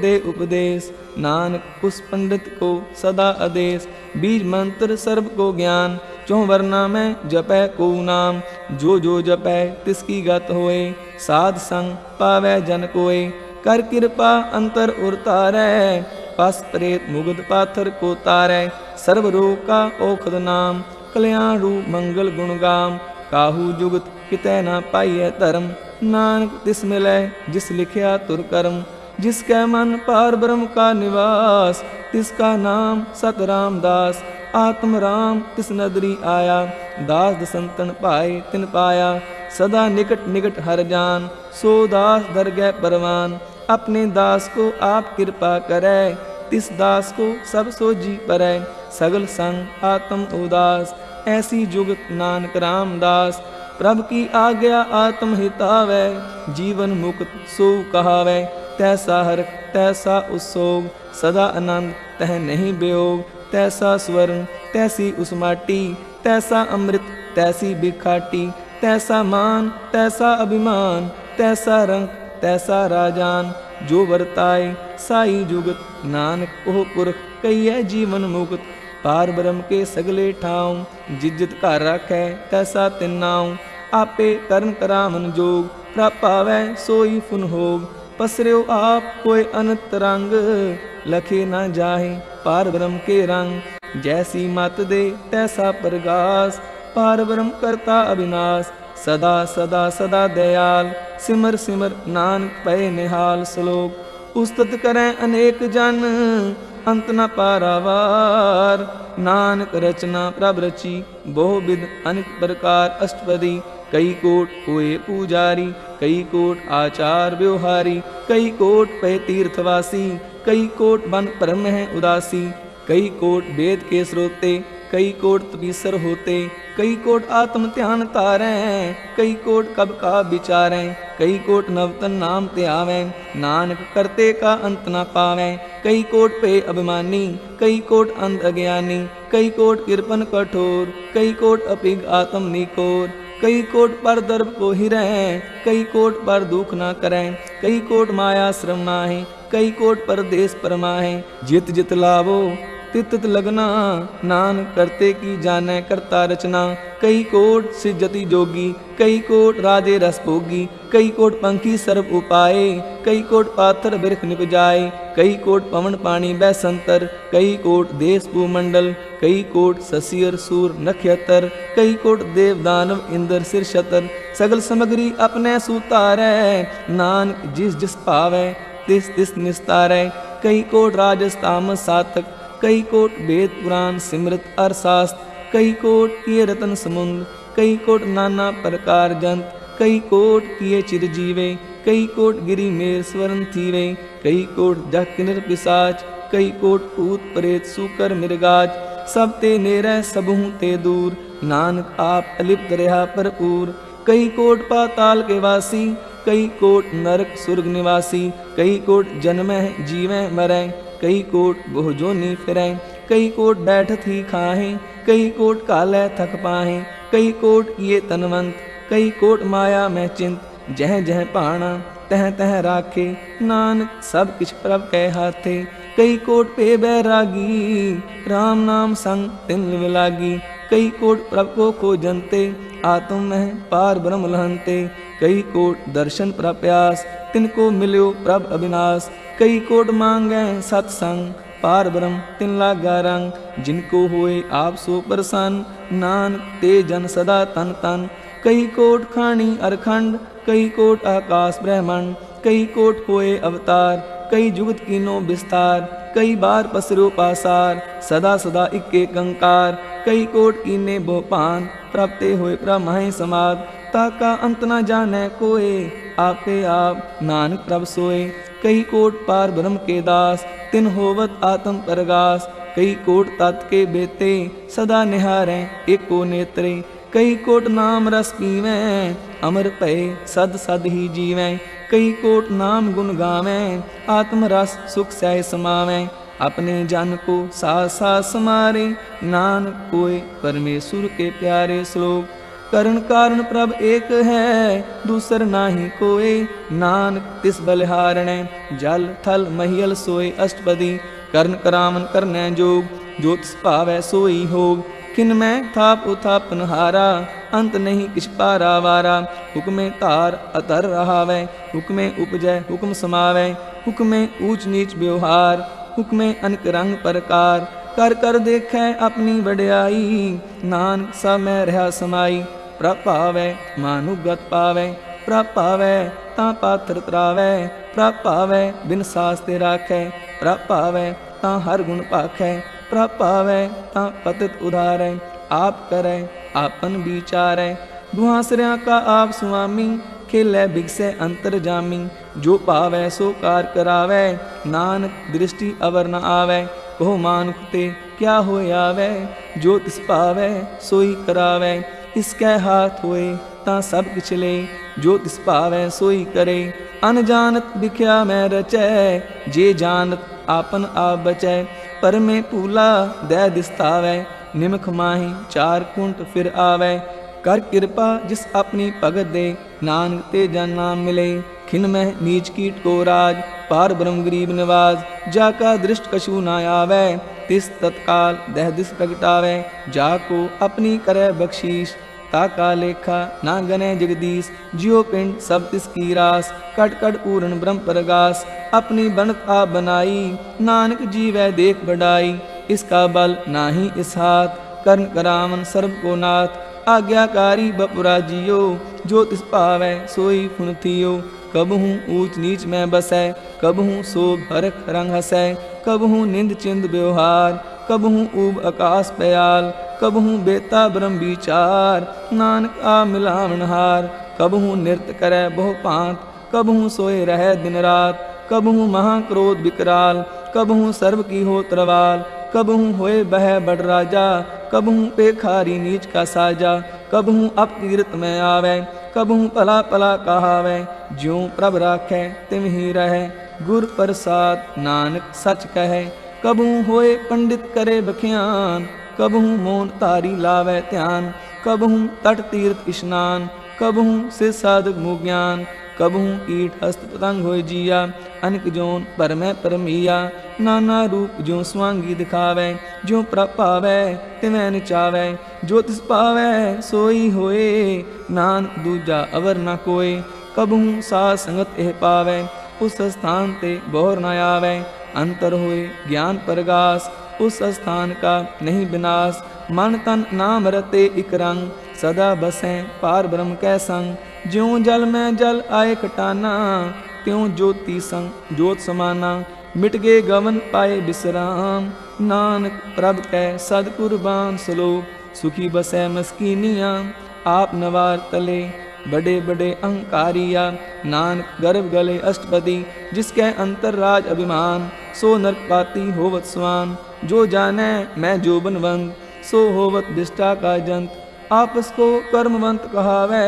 दे उपदेश, नानक उस पंडित को सदा आदेश। बीज मंत्र सर्व को ज्ञान, चौह वर्णा में जपै को नाम। जो जो जपै तिसकी गत होए, साध संग पावै जन कोय। कर कृपा अंतर उतारै, पस प्रेत मुगध पाथर को तारै। सर्व रोग का औखद नाम, कल्याण रूप मंगल गुण गाम। काहू जुगत कितै न पाइय धर्म, नानक तिस मिलै जिस लिखिया तुर कर्म। जिसकै मन पार ब्रह्म का निवास, तिसका नाम सत रामदास। आत्म राम तिस नदरी आया, दास दसंतन पाए तिन पाया। सदा निकट निकट हर जान, सो दास दर गै परवान। अपने दास को आप कृपा करै, तिस दास को सब सोजी परै। सगल संग आत्म उदास, ऐसी जुगत नानक रामदास। प्रभ की आज्ञा आत्म हितावै, जीवन मुक्त सो कहावै। तैसा हरख तैसा उत्सोग, सदा आनंद तह नहीं वियोग। तैसा स्वर्ण तैसी उस माटी, तैसा अमृत तैसी बिखाटी। तैसा मान तैसा अभिमान, तैसा रंग तैसा राजान। जो वर्ताए साई जुगत, नानक ओह पुरख कहिए जीवन मुक्त। पार ब्रह्म के सगले ठाऊं, जिज्जत घर राखै तैसा तिन नाऊं। आपे करन करामन जोग, प्रभ पावै सोई फुन होग। पसर्यो आप कोई अनंत रंग, लखे न जाहि पार ब्रह्म के रंग। जैसी मत दे तैसा प्रगास, पार ब्रह्म करता अविनाश। सदा सदा सदा दयाल, सिमर सिमर नानक पै निहाल। श्लोक उस्तत करें अनेक जन, अंत न पारावार। नानक रचना प्रभ रची, बहु विध अनेक प्रकार। अष्टपदी कई कोट हुए पूजारी, कई कोट आचार व्यवहारी। कई कोट पै तीर्थवासी, कई कोट बन परम है उदासी। कई कोट वेद के स्रोते, कई कोट तपीसर होते। कई कोट आत्म ध्यान तारें, कई कोट कब का विचारें। कई कोट नवतन नाम त्यावें, नानक करते का अंत न पावें। कई कोट पे अभिमानी, कई कोट अंध अज्ञानी। कई कोट कृपन कठोर, कई कोट अपिग आत्म निकोर। कई कोट पर दर्भ को ही रहें, कई कोट पर दुख न करें। कई कोट माया श्रम नाहि, कई कोट परदेश परमाहे। जित जित लावो तित तित लगना, नानक करते की जाने करता रचना। कई कोट सिजति जोगी, कई कोट राजे रस भोगी। कई कोट पंखी सर्व उपाय, कई कोट पाथर बिरख निपजाए। कई कोट पवन पानी बैसंतर, कई कोट देश भूमंडल। कई कोट ससियर सूर नक्षत्र, कई कोट देव दानव इंद्र सिर शतर। सगल समग्री अपने सुतारै, नानक जिस जिस पावै तिस तिस निस्तारै। कई कोट राजस तामस सातक, कई कोट वेद पुराण सिमृत अर्थशास्त्र। कई कोट किए रतन समुद्र, कई कोट नाना प्रकार जंत। कई कोट किए चिरजीवे, कई कोट गिरी मेर स्वर्ण थीवे। कई कोट जग किन्नर पिशाच, कई कोट भूत प्रेत सूकर मृगाज। सब ते नेरह सबहु ते दूर, नानक आप अलिप्त रहा भरपूर। कई कोट पाताल के वासी, कई कोट नरक सुर्ग निवासी। कई कोट जन्मह जीवह मरै, कई कोट बहु जोनि फिरै। कई कोट बैठत ही खाहें, कई कोट कालै थक पाहें। कई कोट किए तनवंत, कई कोट माया में चिंत। जह जह पाणा तह तह राखे, नानक सब किछ प्रभ कै हाथे। कई कोट पे बैरागी, राम नाम संग तिन लागी। कई कोट प्रभ को खोजनते, आत्म में पार ब्रह्म लहनते। कई कोट दर्शन प्रप्यास, तिनको मिल्यो प्रभ अविनाश। कई कोट मांगै सत्संग, पार ब्रह्म तिन लागा रंग। जिनको होए आप सो प्रसन्न, नानक ते जन सदा तन तन। कई कोट खानी अरखंड, कई कोट आकाश ब्रह्मंड। कई कोट होए अवतार, कई जुगत कीनो विस्तार। कई बार पसरो पासार, सदा सदा इक्के कंकार। कई कोट कीने भोपान, प्राप्ते होए प्रमहि समाद। ताका अंत न जाने कोय, आपे आप नानक प्रभ सोए। कई कोट पार ब्रह्म के दास, तिन होवत आत्म परगास। कई कोट तत् के बेते, सदा निहारें एको नेत्रे। कई कोट नाम रस पीवें, अमर पै सद सद ही जीवें। कई कोट नाम गुण गावें, आत्म रस सुख सह समावें। अपने जन को साथ साथ समारे, नानक कोय परमेश्वर के प्यारे। श्लोक करण कारण प्रभ एक है, दूसर नाही कोय। नानक तिस बलिहारणै, जल थल महियल सोय। अष्टपदी करण करामन करनै जोग, जो तिस भावै सोई होग। किन में थाप उथापन हारा, अंत नहीं किछ पारावारा। हुक्मे तार अतर रहावै, हुक्मे उपजय हुक्म समावै। हुक्मे ऊंच नीच व्यवहार, हुक्मे अनक रंग प्रकार। कर कर देखे अपनी वड्याई, नानक सब में रहा समाई। प्रभ पावै मानुगत पावै, प्रभ पावै तां पात्र तरावै। प्रभ पावै बिन सास ते राखै, प्रभ पावै तां हर गुण पाखै। प्रभ पावै तां पतित उधारै, आप करै आपन विचारै। दुहासरिया का आप सुआमी, खेलै बिगसै अंतर जामी। जो पावै सो कार करावै, नानक दृष्टि अवर न आवै। कहो मानुख ते क्या होय आवै, जो तिस पावै सोई करावै। इसकै हाथ होए तां सब किछ ले, जो तिस पावै सोई करे। अनजानत बिख्या मैं रचै, जे जानत आपन आप बचै। पर में पूला दै दिसतावै, निमख माही चार कुंट फिर आवै। कर कृपा जिस अपनी भगत दे, नानक ते जन नाम मिले। खिन मह नीच कीट को राज, पार ब्रह्म गरीब निवाज। जाका दृष्ट कछु न आवै, तिस तत्काल दह दिस प्रगटावै। जाको अपनी करे बख्शीश, ताका लेखा ना गने जगदीश। जियो पिंड सब तिसकी रास, कट कट पूर्ण ब्रह्म प्रगास। अपनी बनत आप बनाई, नानक जीवै देख बढ़ाई। इसका बल नाही इस हाथ, कर्ण करावन सर्व को नाथ। आज्ञाकारी बपुरा जियो, जो तिस पावै सोई फुन थियो। कबहूँ ऊंच नीच में बसै, कबहूँ शोभ हरख रंग हसै। कबहूँ निंद चिंद व्यवहार, कबहूँ ऊब आकाश पयाल। कबहूँ बेता ब्रह्म विचार, नानक आ मिलावनहार। कबहूँ नृत्य करे बहु पांत, कबहूँ सोए रहे दिन रात। कबहूँ महाक्रोध विकराल, कबहूँ सर्व की हो तरवाल। कबहूँ होए बह बड़ राजा, कबहूँ पेखारी नीच का साजा। कबहूँ अपकीर्त में आवे, कबहूँ पला पला कहावै। ज्यों प्रभ राखै तिम ही रहे, गुर प्रसाद नानक सच कहे। कबहूँ होए पंडित करे बख्यान, कबहूँ मौन तारी लावै ध्यान। कबहूँ तट तीर्थ स्नान, कबहूँ से साधक मुँह ज्ञान। कबहूँ कीट हस्त पतंग होय जिया, अनक जोन पर में परमिया। नाना रूप जो स्वांगी दिखावै, जो प्रभ पावै तिवै निचावै। जो तिस पावै सोई होए, नानक दूजा अवर न कोय। कबहूँ साध संगत एह पावै, उस स्थान ते बोर न आवै। अंतर होए ज्ञान प्रगास, उस स्थान का नहीं विनाश। मन तन नाम रते इक रंग, सदा बसें पार ब्रह्म कै संग। ज्यों जल में जल आए खटाना, त्यों ज्योति संग ज्योत समाना। मिट गए गवन पाए विश्राम, नानक प्रभ कै सद कुर्बान। श्लोक सुखी बसै मस्कीनिया, आप नवार तले बड़े बड़े अहंकारिया। नानक गर्भ गले अष्टपदी, जिसके अंतर राज अभिमान। सो नरकपाती होवत स्वान, जो जाने मैं जोबनवंत। सो होवत विष्टा का जंत, आपस को कर्मवंत कहावै।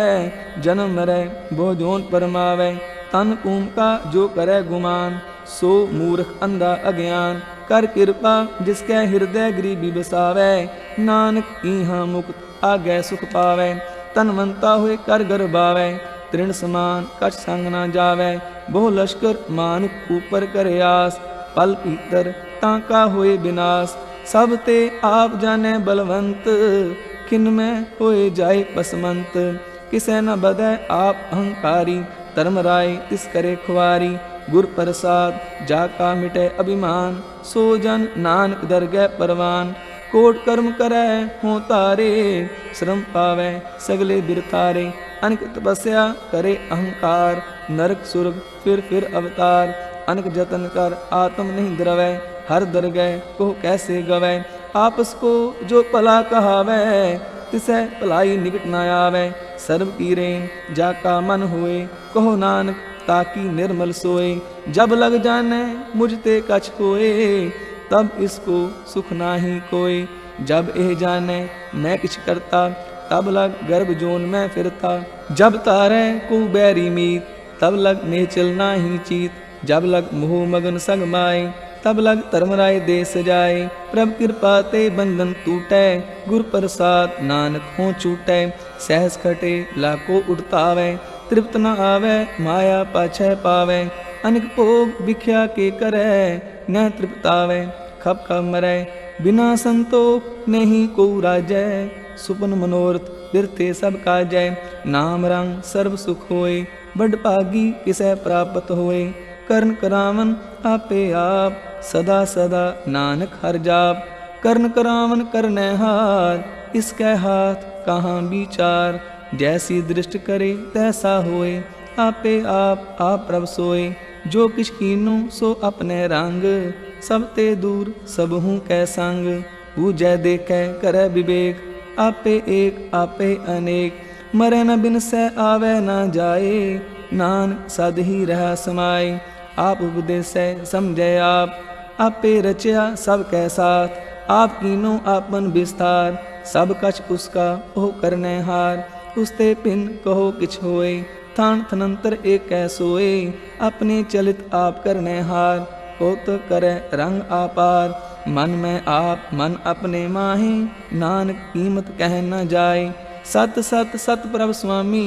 जन्म मरै बहु जोन परमावै, तन कूम का जो करे गुमान। सो मूर्ख अंधा अज्ञान, कर कृपा जिसके हृदय गरीबी बसावै। नानक इहाँ मुक्त आगे सुख पावै, तनवंता हुए कर गर्भावै। तृण समान कछ संग न जावै, बहु लश्कर मानुक ऊपर करे आस। पल पीतर ताका होए विनाश, सब ते आप जाने बलवंत। किन में होए जाए पसमंत, किसे न बधै आप अहंकारी। धर्म राय तिस करे खुआरी, गुर प्रसाद जाका मिटे अभिमान। सो जन नानक दरगह परवान, कोट कर्म करे हों तारे। श्रम पावै सगले बिरथारे, अनक तपस्या करे अहंकार। नरक सुरग फिर अवतार, अनक जतन कर आत्म नहीं द्रवै। हर दरगह को कैसे गवै, आपस को जो भला कहावै। तिसै भलाई निकट न आवै, सर्व की रेन जाका मन होए। कहो नानक ताकि निर्मल सोए, जब लग जाने मुझ ते कछ होए। तब इसको सुख नाही कोय, जब एह जाने मैं किछ करता। तब लग गर्भ जोन में फिरता, जब तारे को बैरी मीत। तब लग नेचल नाही चीत, जब लग मोह मगन सग माए। तब लग धर्मराय दे सजाए, प्रभ कृपा ते बंधन टूटै। गुर प्रसाद नानक हों छूटै, सहस खटे लाको उठतावै। तृप्त न आवै माया पाछै पावै, अनिक भोग विख्या के करै न तृप्तावै। खप खप मरै बिना संतोख नहीं को राजै, सुपन मनोरथ बिरथे सब काजै। नाम रंग सर्व सुख होए, बड़ भागी किसै प्राप्त होए। करन करावन आपे आप, सदा सदा नानक हर जाप। करन करावन करनै हार, इसकै हाथ कहाँ विचार। जैसी दृष्ट करे तैसा होए, आपे आप प्रभ सोए। जो किछ कीनो सो अपने रंग, सब ते दूर सब हूँ कै संग। बूझै देखै करै विवेक, आपे एक आपे अनेक। मरै न बिनसै आवे न जाए, नानक सद ही रह समाए। आप उपदेसै समझै आप, आपे रचया सब कै साथ। आप कीनो आपन विस्तार, सब कछ उसका ओह करनै हार। उसते पिन कहो किछ होए, थान थनंतर एक कै सोए। अपने चलित आप करनै हार, कौतुक करै रंग आपार। मन में आप मन अपने माहे, नानक कीमत कह न जाए। सत सत सत प्रभ स्वामी,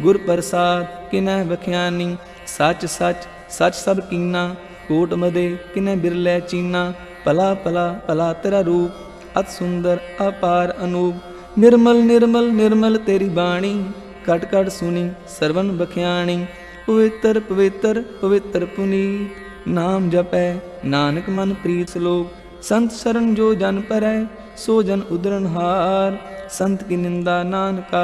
गुर प्रसाद किनै बख्यानी। सच सच सच सब कीना, कोट मदे किनै बिरलै चीना। भला भला भला तेरा रूप, अत सुंदर अपार अनूप। निर्मल निर्मल निर्मल तेरी बाणी, कट कट सुनी सरवन बख्याणी। पवित्र पवित्र पवित्र पुनीत, नाम जपै नानक मन प्रीत श्लोक। संत शरण जो जन परै, सो जन उदरन हार। संत की निंदा नानका,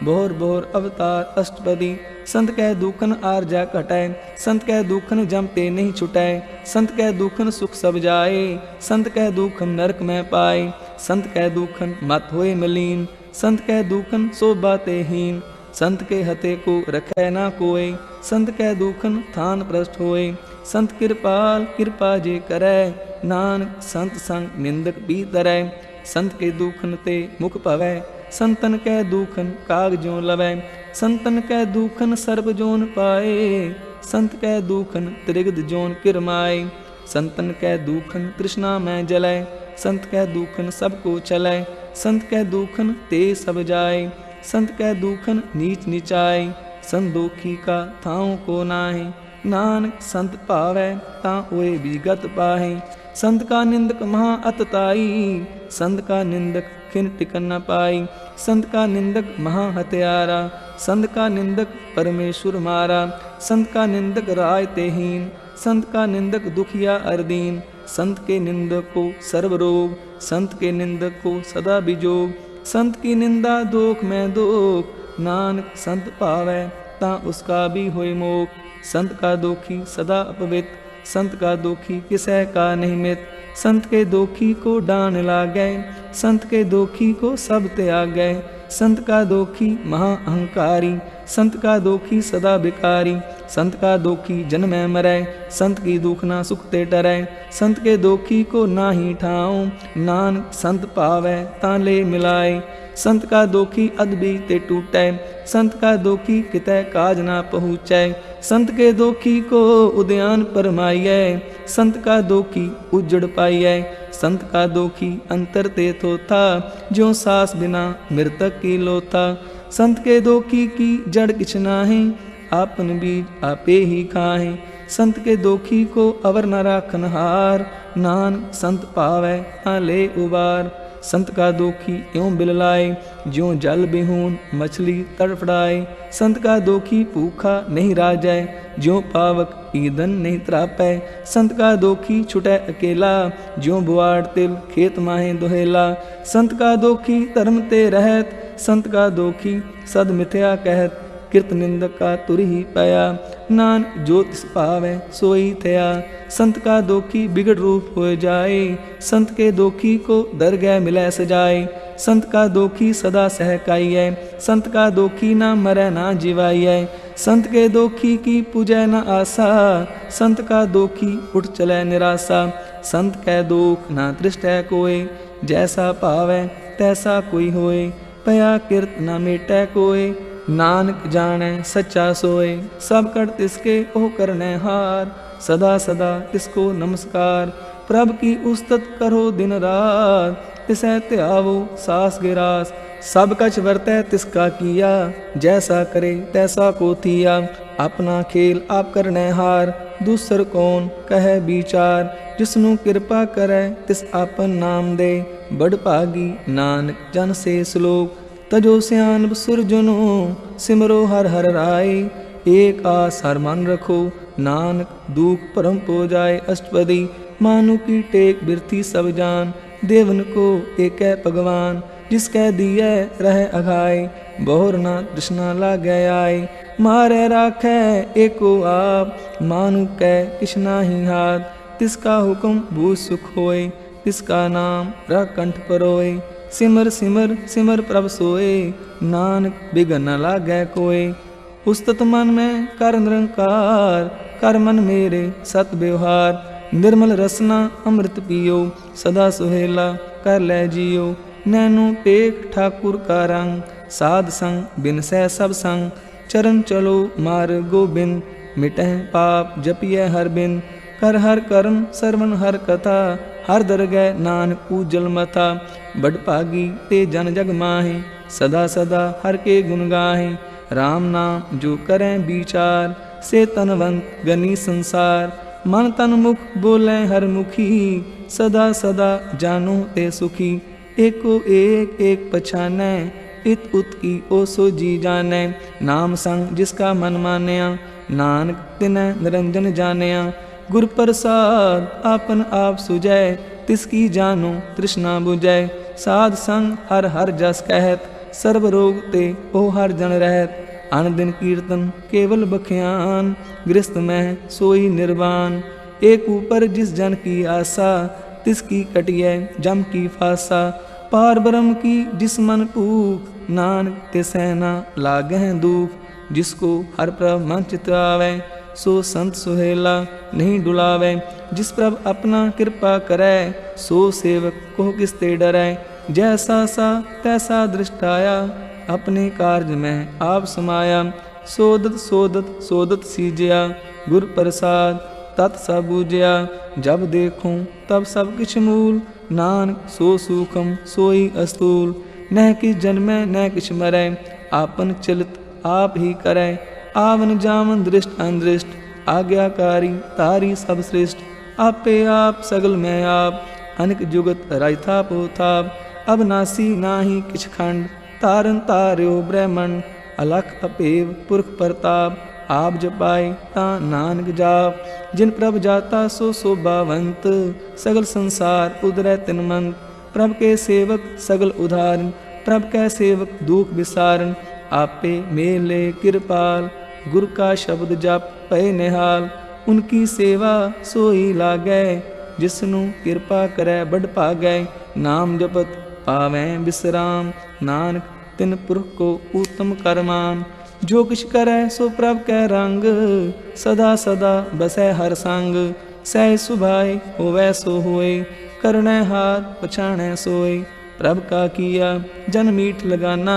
बोहर बोहर अवतार अष्टपदी। संत कै दुखन आरजा कटै, संत कै दुखन जम ते नहीं छुटै। संत कै दुखन सुख सब जाए, संत कै दुखन नरक में पाए। संत कै दुखन मत होए मलीन, संत कै दुखन शोभा ते हीन। संत के हते को रखै ना कोय, संत कै दुखन थान प्रष्ट होए। संत कृपाल कृपा जे करै, नानक संत संग निंदक भी तरै। संत के दुखन ते मुख पवै, संतन कै दुखन काग ज्यों लवै। संतन कै दुखन सर्ब जोन पाए, संत कै दुखन त्रिगद जोन किरमाए। संतन कै दुखन तृष्णा में जलै, संत कै दुखन सबको चलै। संत कै दुखन ते सब जाए, संत कै दुखन नीच नीचाए। संदोखी का थाओं को नाहे, नानक संत पावै तां ओए विगत पाहे। संत का निंदक महा अतताई, संत का निंदक खिन टिकन न पाई। संत का निंदक महा हत्यारा, संत का निंदक परमेश्वर मारा। संत का निंदक राय तेहीन, संत का निंदक दुखिया अरदीन। संत के निंदक को सर्व रोग, संत के निंदक को सदा बिजोग। संत की निंदा दोख में दोख, नानक संत पावै तां उसका भी होय मोख। संत का दोखी सदा अपवित, संत का दोखी किसै का नहीं मित। संत के दोखी को डान लागै, संत के दोखी को सब त्यागै। संत का दोखी महा अहंकारी, संत का दोखी सदा बिकारी। संत का दोखी जन्म में मरै, संत की दुखना सुख ते डरै। संत के दोखी को नाही ठाऊं, नानक संत पावै तां ले मिलाए। संत का दोखी अदबी ते टूटै, संत का दोखी कितै काज ना पहुँचै। संत के दोखी को उद्यान परमाइयै, संत का दोखी उजड़ पाइयै। संत का दोखी अंतर ते थोथा, ज्यों सास बिना मृतक की लोथा। संत के दोखी की जड़ किछ नाहीं, आपन बीज आपे ही खाहें। संत के दोखी को अवर न राखन हार, नानक संत पावै तां ले उबार। संत का दोखी यों बिललाए, ज्यों जल बिहून मछली तड़फड़ाए। संत का दोखी भूखा नहीं राजै, ज्यों पावक ईंधन नहीं त्रापै। संत का दोखी छुटै अकेला, ज्यों बुआड़ तिल खेत माहे दुहेला। संत का दोखी धर्म ते रहत, संत का दोखी सद मिथ्या कहत। किरत निंदक का तुर ही पाया, नानक जो तिस पावै सोई थया। संत का दोखी बिगड़ रूप हो जाए, संत के दोखी को दरगह मिलै सजाए। संत का दोखी सदा सहकाइयै, संत का दोखी ना मरै ना जिवाइयै। संत के दोखी की पूजै न आशा, संत का दोखी उठ चलै निराशा। संत कै दोख ना तृष्टै कोय, जैसा पावै तैसा कोई होय। पया किरत न मेटै कोय, नानक जानै सच्चा सोय। सब कर तिसके ओ करनै हार, सदा सदा तिसको नमस्कार। प्रभ की उस्तत करो दिन रात, तिसै त्यावो सास गिरास। सब कछ वर्तै तिसका किया, जैसा करे तैसा को थिया। अपना खेल आप करनै हार, दूसर कौन कहे विचार। जिसनु कृपा करै तिस आपन नाम दे, बड़ भागी नानक जन से श्लोक। तजो सियान सुरजनो सिमरो हर हर राय। एक आस हर मन रखो नानक दुख परम पो जाए। अष्टपदी मानु की टेक बिरथी सब जान। देवन को एक भगवान जिसकै दिए रह अघाय। बहुर ना तृष्णा लागे आए मारे राखै एको आप। मानु कै किशना ही हाथ तिसका हुक्म भू सुख होए। तिसका नाम रख कंठ परोए। सिमर सिमर सिमर प्रभ सोए नानक बिघन न लागै कोय। उस्तत मन में कर निरंकार कर मन मेरे सत व्यवहार। निर्मल रसना अमृत पियो सदा सुहेला कर लै जियो। नैनो पेख ठाकुर का रंग साध संग बिन सह सब संग। चरण चलो मार गोबिंद मिटह पाप जपिय हर बिन। कर हर कर्म सरवन हर कथा हर दरगह नानक उजल मथा। बड़भागी ते जन जग माहे सदा सदा हर के गुण गाहे। राम नाम जो करें विचार से तनवंत गनी संसार। मन तन मुख बोले हर मुखी सदा सदा जानो ते सुखी। एको एक एक पछानै इत उत की ओ सो जी जानै। नाम संग जिसका मन मानया नानक तिनैं निरंजन जानया। गुर प्रसाद आपन आप सुजै तिसकी जानो तृष्णा बुझै। साध संग हर हर जस कहत सर्व रोग ते ओ हर जन रहत। अन दिन कीर्तन केवल बख्यान गृहस्थ में सोई निर्वाण। एक ऊपर जिस जन की आशा तिसकी कटिय जम की फासा। पार ब्रह्म की जिस मन भूख नानक ते सहना लागह दुख। जिसको हर प्रभ मन चित आवे सो संत सुहेला नहीं डुलावे। जिस प्रभ अपना कृपा करे सो सेवक को किसते डरै। जैसा सा तैसा दृष्टाया अपने कार्य में आप समाया। सोदत सोदत सोदत सीजया गुर प्रसाद तत् सब बूझया। जब देखूं तब सब किछ मूल नानक सो सूखम सोई अस्तूल। न किस जन्मै न किछ मरै आपन चलित आप ही करै। आवन जावन दृष्ट अनदृष्ट आज्ञाकारी तारी सब श्रेष्ठ। आपे आप सगल में आप अनिक जुगत रायथा पोथाप। अब नासी नाही किछ खंड तारन तार्यो ब्रह्मंड। अलख अपेव पुरख प्रताप आप जपाए ता नानक जाप। जिन प्रभ जाता सो शोभावंत सगल संसार उदरै तिनमंत। प्रभ के सेवक सगल उदाहरण प्रभ कै सेवक दुख विसारण। आपे मेले कृपाल गुरु का शब्द जप पै निहाल। उनकी सेवा सोई लागै जिसनु कृपा करै बड़ भागै। नाम जपत पावैं विश्राम नानक तिन पुरख को उत्तम करमान। जो किछ करै सो प्रभ कै रंग सदा सदा बसै हर संग। सह सुभाए होवै सो होए करनै हाथ पछाणै सोए। प्रभ का किया जन मीठ लगाना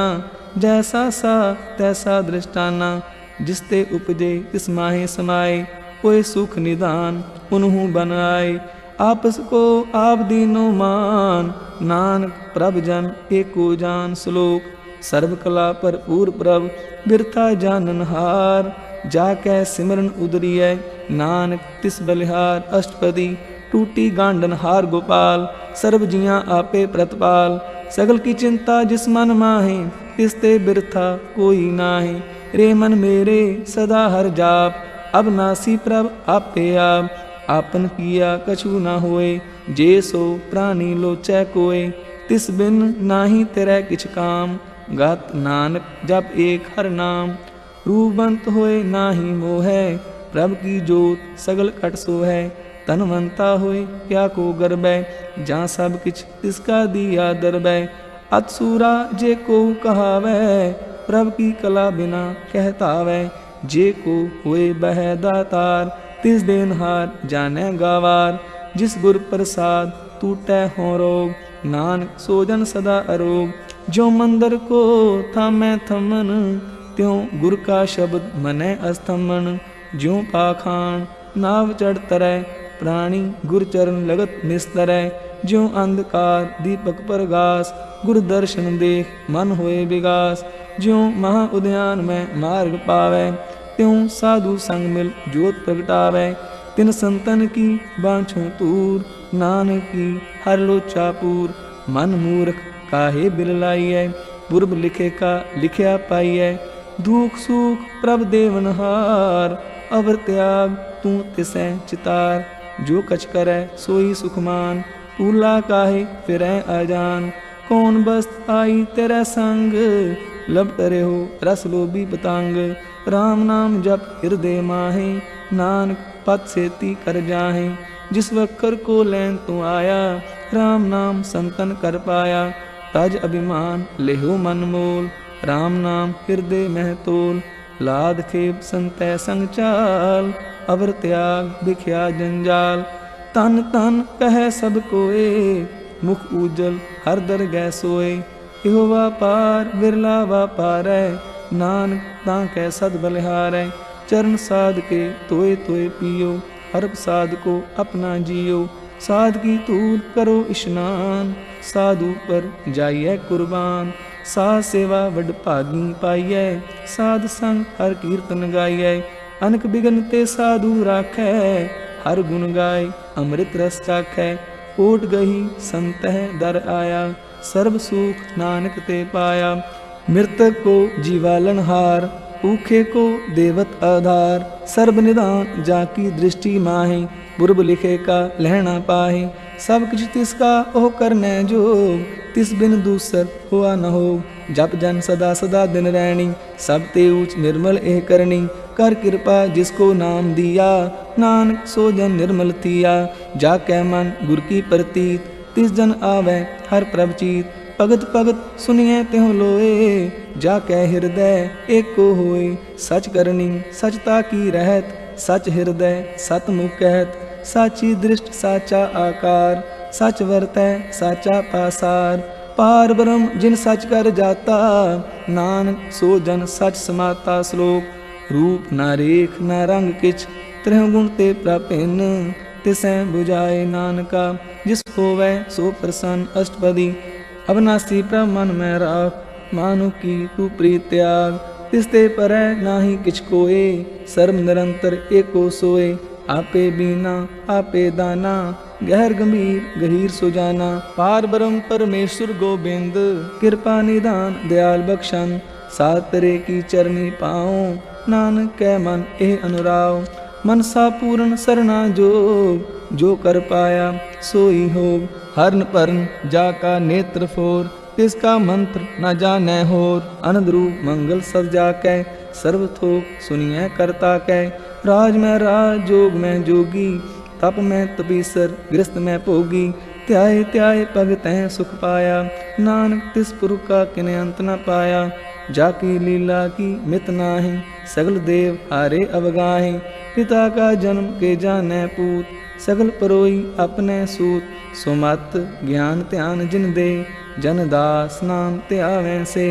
जैसा सा तैसा दृष्टाना। जिसते उपजे तिस माहे समाए कोई सुख निदान उन्हु बनाए। आपस को आप दीनो मान नानक प्रभ जन एको जान। श्लोक सर्व कला पर पूर प्रभ बिरथा जानन हार। जाकै सिमरन उदरिय नानक तिस बलिहार। अष्टपदी टूटी गांडन हार गोपाल सर्व जियां आपे प्रतपाल। सगल की चिंता जिस मन माहे तिसते बिरथा कोई नाहे। रे मन मेरे सदा हर जाप अब नासी प्रभ आपे आप। आपन किया कछु न होए जे सो प्राणी लोचै कोय। तिस बिन नाही तेरै किछ काम गात नानक जप एक हर नाम। रूपवंत होए नाही मोहै प्रभ की जोत सगल कट सोहै। तनवंता होए क्या को गर्बै जहाँ सब किछ तिसका दिया दरबै। अतसूरा जे को कहावै प्रभ की कला बिना कहतावै। जे को हुए बह दातार तिस देनहार जाने गावार। जिस गुर प्रसाद टूटै हो रोग नानक सोजन सदा अरोग। जो मंदिर को थामै थमन त्यों गुर का शब्द मनै अस्तमन। ज्यों पाखान नाव चढ़ तरै प्राणी गुर चरण लगत निस्तरै। ज्यों अंधकार दीपक प्रगास गुर दर्शन देख मन होए विगास। ज्यों महा उद्यान में मार्ग पावै त्यों साधु संग मिल जोत प्रगटावै। तिन संतन की बाँछों तूर नानक की हर लोचा पूर। मन मूर्ख काहे बिललाइयै पुरब लिखे का लिखिया पाइयै। दुख सुख प्रभ देवनहार, अवर त्याग तू तिसै चितार। जो कछ करै सोई सुखमान, पूला काहे फिरै आजान। कौन बस्त आई तेरे संग, लब करे हो रस लोभी पतंग। राम नाम जप हृदय माहे, नानक पत सेती कर जाहे। जिस वक्कर को लैन तू आया, राम नाम संतन कर पाया। तज अभिमान लेहो मन मोल, राम नाम हृदय मह तोल। लाद खेप संतै संग चाल, अवर त्याग बिख्या जंजाल। तन तन कह सब कोए, मुख उजल हर दर गै सोए। इहो वापार बिरला वापारै, नानक तां कै सद बलिहारै। चरण साध के तोए तोए पियो, हर साध को अपना जियो। साध की तूल करो इशनान, साधु पर जाइए कुर्बान। साध सेवा वड भागी पाइयै, साध संग हर कीर्तन गाइयै। अनक बिघन ते साधु राखै, हर गुण गाय अमृत रस चाखै। ओट गही संतह दर आया, सर्व सुख नानक ते पाया। मृतक को जीवालनहार, ऊखे को देवत आधार। सर्ब निदान जाकी दृष्टि माहे, पुरब लिखे का लहना पाहे। सब किछ तिसका ओह करनै जोग, तिस बिन दूसर हुआ न हो। जप जन सदा सदा दिन रैनी, सब ते ऊच निर्मल एह करनी। कर कृपा जिसको नाम दिया, नानक सो जन निर्मल थिया। जाकै मन गुर की प्रतीत, तिस जन आवे हर प्रभ चीत। भगत भगत सुनिए त्यों लोए, जाकै हृदय एको होए। सच करनी सचता की रहत, सच हृदय सत मुख कहत। साची दृष्ट साचा आकार, सच वरतै साचा पासार। पार ब्रह्म जिन सच कर जाता, नानक सो जन सच समाता। श्लोक रूप ना रेख ना रंग किछ, त्रह गुण ते प्रापिन। तिसै बुझाए नानका, जिस होवै सो प्रसन्न। अष्टपदी अविनाशी प्रभ मन में राख, मानु की तू प्रीत त्याग। तिसते परै नाही किछ कोए, सर्व निरंतर एको सोए। आपे बीना आपे दाना, गहर गंभीर गहीर सुजाना। पार ब्रह्म परमेश्वर गोबिंद, कृपा निदान दयाल बख्शन। सात तरे की चरनी पाओ, नानक कै मन एह अनुराव। मनसा पूर्ण सरना जोग, जो कर पाया सोई होग। हरन परन जाका नेत्र फोर, तिसका मंत्र न जानै होर। अनंद रूप मंगल सद जाकै, सर्व थोक सुनिए करता कै। राज में राज जोग में जोगी, तप में तपीसर गृहस्थ में भोगी। त्याय त्याय पग तैं सुख पाया, नानक तिस पुरख का किने अंत न पाया। जाकी लीला की मित नाहि, सगल देव हारे अवगाहि। पिता का जन्म के जानै पूत, सगल परोई अपने सूत। सुमत ज्ञान ध्यान जिन दे, जन दास नाम त्यावें से।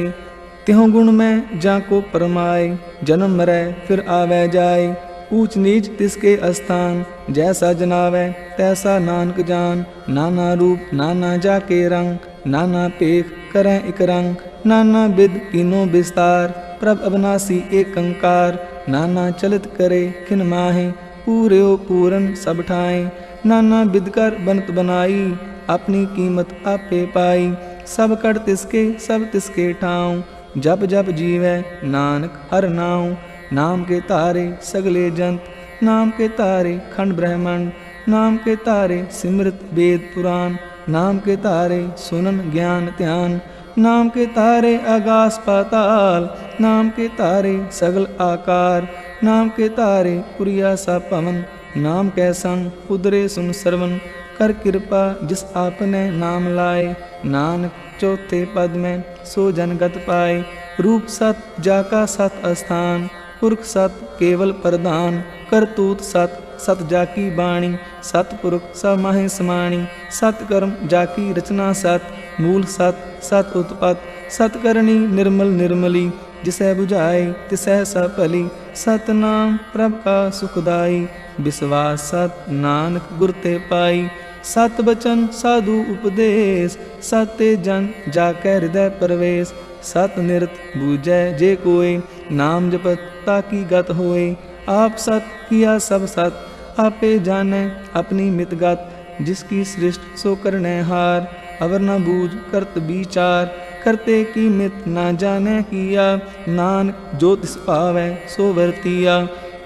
त्यों गुण में जाको परमाए, जन्म मरै फिर आवे जाए। ऊंच नीच तिसके स्थान, जैसा जनावै तैसा नानक जान। नाना रूप नाना जाके रंग, नाना पेख करें इक रंग। नाना विद कीनो विस्तार, प्रभ अविनाशी एक कंकार। नाना चलित करे खिन माहे, पूर्यो पूरन सब ठाए। नाना विद कर बनत बनाई, अपनी कीमत आपे पाई। सब कर तिसके सब तिसके ठाऊं, जप जप जीवै नानक हर नाऊं। नाम के तारे सगले जंत, नाम के तारे खंड ब्रह्मंड। नाम के तारे सिमृत वेद पुराण, नाम के तारे सुनन ज्ञान ध्यान। नाम के तारे आकाश पाताल, नाम के तारे सगल आकार। नाम के तारे पुरिया सा पवन, नाम कै संग उदरे सुन सरवन। कर कृपा जिस आपने नाम लाए, नानक चौथे पद में सो जनगत पाए। रूप सत जाका सत स्थान, पुरख सत केवल प्रधान। करतूत सत सत जाकी बाणी, सतपुरख सब माहे समाणी। सतकर्म जाकी रचना सत, मूल सत सत उत्पत। सतकरणी निर्मल निर्मली, जिसै बुझाए तिसै सफली। सतनाम प्रभ का सुखदाई, विश्वास सत नानक गुर ते पाई। सत बचन साधु उपदेश, सत्य जन जाकै हृदय प्रवेश। सत निरत बूझै जे कोय, नाम जपत ताकी गत होए। आप सत किया सब सत, आपे जानै अपनी मित गत। जिसकी सृष्ट सो करनै हार, अवर न बूझ करत विचार। करते की मित ना जाने किया, नानक जो तिस पावै सो वर्तिया।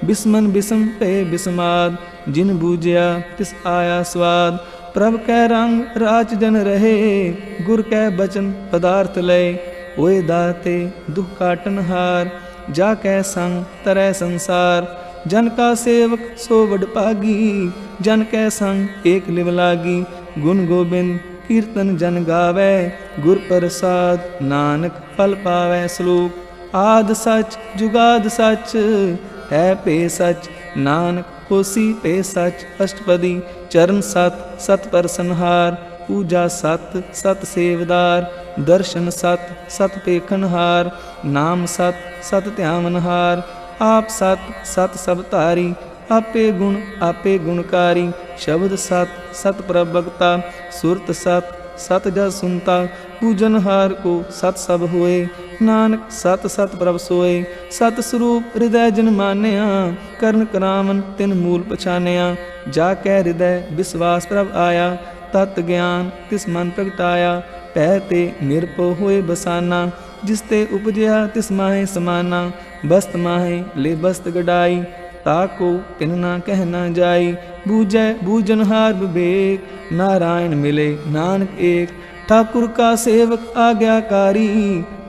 बिस्मन बिस्म पे बिस्माद, जिन बूझिया तिस आया स्वाद। प्रभ कै रंग राच जन रहे, गुर कै बचन पदार्थ लय। ओए दाते दुख काटन हार, जाकै संग तरह संसार। जन का सेवक सो वड पागी, जन कै संग एक लिव लागी। गुण गोबिंद कीर्तन जन गावै, गुर प्रसाद नानक फल पावै। श्लोक आद सच जुगाद सच, है पे सच नानक होसी पे सच। अष्टपदी चरण सत सत पर संहार, पूजा सत सत सेवदार। दर्शन सत सत पेखनहार, नाम सत सत ध्यावनहार। आप सत सत सब तारी, आपे गुणकारी। शब्द सत सत प्रभगता, सुरत सत सत जस सुनता। पूजनहार को सत सब होए, नानक सत सत प्रभ सोए। सत स्वरूप हृदय जन मानिया, करण करावन तिन मूल पछानिया। जाकै हृदय विश्वास प्रभ आया, तत् ज्ञान तिस मन प्रगटाया। पै ते निरपो होए बसाना, जिसते उपजया तिस माहे समाना। बस्त माहे ले बस्त गडाई, ताको तिन ना कहना जाई। बूझै बूझनहार विवेक, नारायण मिले नानक एक। ठाकुर का सेवक आज्ञाकारी,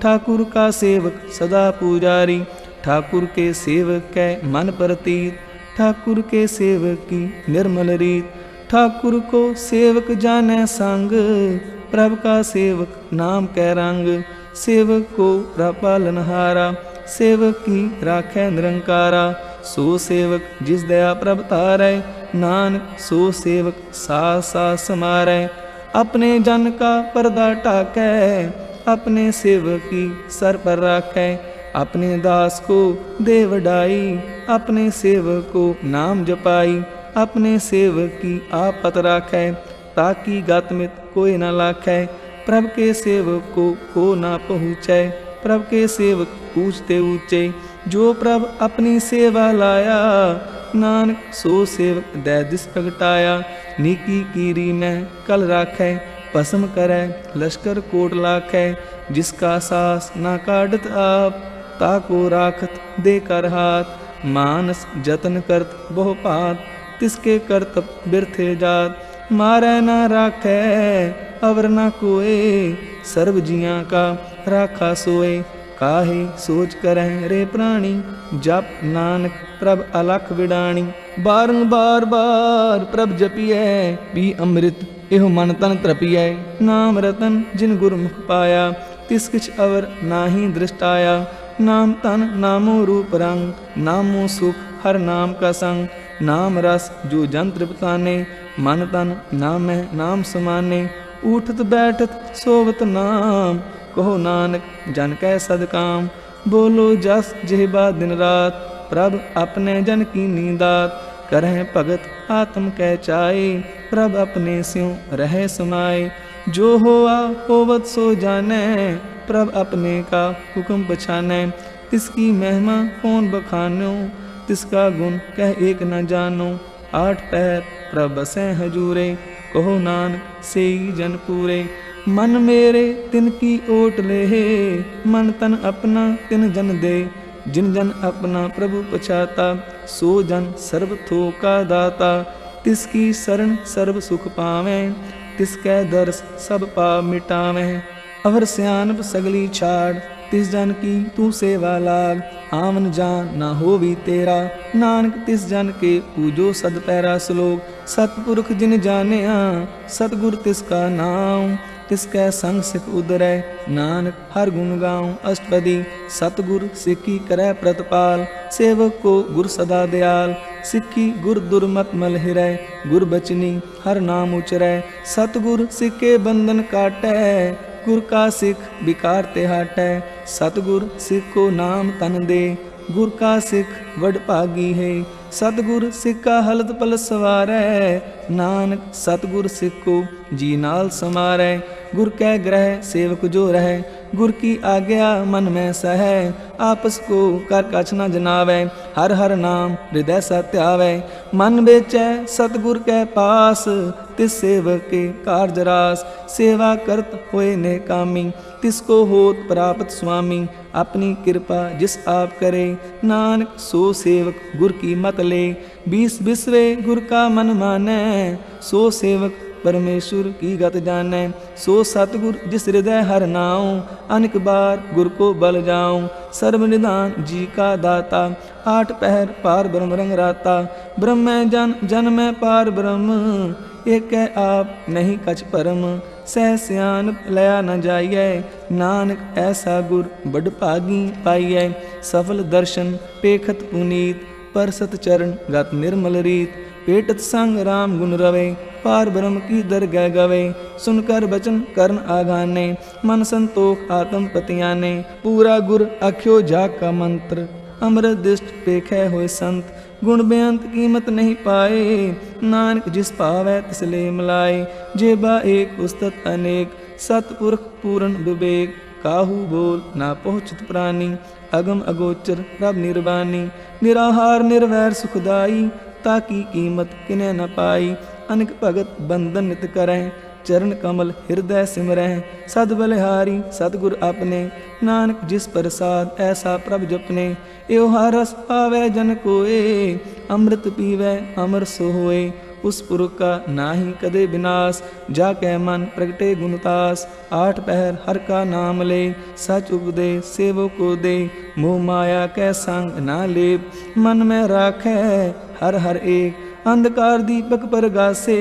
ठाकुर का सेवक सदा पुजारी। ठाकुर के सेवक कै मन प्रतीत, ठाकुर के सेवक की निर्मल रीत। ठाकुर को सेवक जाने संग, प्रभ का सेवक नाम कै रंग। सेवक को पालनहारा, सेवक की राखै निरंकारा। सो सेवक जिस दया प्रभ तारै, नानक सो सेवक सास सास समारै। अपने जन का पर्दा ढाकै, अपने सेवक की सर पर राखै। अपने दास को दे वडाई, अपने सेवक को नाम जपाई। अपने सेवक की आपत राखै, ताकि गतमित कोई न लाखै। प्रभ के सेवक को ना पहुँचै, प्रभ के सेवक पूछते ऊँचे। जो प्रभ अपनी सेवा लाया, नानक सो सेवक दै दिस प्रगटाया। नीकी कीरी में कल राखै, भस्म करै लश्कर कोट लाखै। जिसका सास ना काटत आप, ताको राखत दे कर हाथ। मानस जतन करत बहु पात, तिसके करतब बिरथे जात। मारै ना राखै अवर ना कोय, सर्व जियां का राखा सोए। काहे सोच करह रे प्राणी, जप नानक प्रभ अलख विडाणी। बारंबार बार प्रभ जपिए, पी अमृत एहो मन तन तृपिए। नाम रतन जिन गुरमुख पाया, तिस किछ अवर नाहि दृष्टाया। नाम तन नामो रूप रंग, नामो सुख हर नाम का संग। नाम रस जो जन तृप्ताने, मन तन नामह नाम समाने। उठत बैठत सोवत नाम, कहो नानक जन कै सदकाम। बोलो जस जिह्वा दिन रात, प्रभ अपने जन की नींदात। करह भगत आत्म कै चाए, प्रभ अपने स्यों रह समाए। जो होआ होवत सो जाने, प्रभ अपने का हुक्म पछाने। तिसकी महिमा कौन बखानो, तिसका गुण कह एक न जानो। आठ पैर प्रभ बसें हजूरे, कहो नानक सेई जन पूरे। मन मेरे तिन की ओट ले, मन तन अपना तिन जन दे। जिन जन अपना प्रभु पछाता, सो जन सर्व थोका दाता। तिसकी शरण सर्व सुख पावें, तिसकै दर्श सब पाप मिटावें। अवर सियानप सगली छाड़, तिस जन की तू सेवा लाग। आवन जान ना होवी तेरा, नानक तिस जन के पूजो सद पैरा। श्लोक सतपुरख जिन जानिया, सतगुर तिसका नाम। तिसकै संग सिख उदरै, नानक हर गुण गाऊं। अष्टपदी सतगुर सिक्खी करै प्रतपाल, सेवक को गुर सदा दयाल। सिक्खी गुर दुर्मत मल हिरै, गुर बचनी हर नाम उचरै। सतगुर सिक्के बंधन काटै, गुर का सिख विकार ते हाटै। सतगुर सिख को नाम तन दे, गुर का सिख वड भागी है। सतगुर सिक्का हलत पल सवारै, नानक सतगुर सिख को जी नाल समारै। गुर कै ग्रह सेवक जो रहे, गुर की आज्ञा मन में सहै। आपस को कर कछ न जनावै, हर हर नाम हृदय सत्यावै। मन बेचै सतगुर कै पास, तिस सेवक के कारज रास। सेवा करत होए ने कामी, तिसको होत प्राप्त स्वामी। अपनी कृपा जिस आप करे, नानक सो सेवक गुर की मत ले। बीस बिसवे गुर का मन मानै, सो सेवक परमेश्वर की गत जानै। सो सतगुर जिस हृदय हर नाऊं, अनेक बार गुर को बल जाऊं। सर्व निधान जी का दाता, आठ पहर पार ब्रह्म रंग राता। ब्रह्म जन जन में पार ब्रह्म, एक आप नहीं कछ परम। सह सियान लया न जाइए, नानक ऐसा गुर बड़ भागी पाइयै। सफल दर्शन पेखत पुनीत, परसत चरण गत निर्मल रीत। पेटत संग राम गुण रवे, पार ब्रह्म की दरगह गवे। सुनकर बचन करण आगाने, मन संतोख आत्म पतियाने। पूरा गुर अख्यो जाग का मंत्र, अमृत दृष्ट पेखै होए संत। गुण बेअंत कीमत नहीं पाए, नानक जिस पावै तिस ले मिलाए। जेबा एक उस्तत अनेक, सतपुरख पूर्ण विवेक। काहू बोल ना पहुँचत प्राणी, अगम अगोचर प्रभ निर्वाणी। निराहार निर्वैर सुखदाई, ताकी कीमत किने न पाई। अनेक भगत बंधन नित करें, चरण कमल हृदय सिमरह। सद बलिहारी सतगुर अपने, नानक जिस प्रसाद ऐसा प्रभ जपने। एव रस पावै जन कोय, अमृत पीवै अमर सो होए। उस पुरख का नाहि कदे विनाश, जाकै मन प्रगटे गुणतास। आठ पहर हर का नाम ले, सच उपदेश सेवक को दे। मोह माया कै संग ना लेप, मन में राखै हर हर एक। अंधकार दीपक परगासे,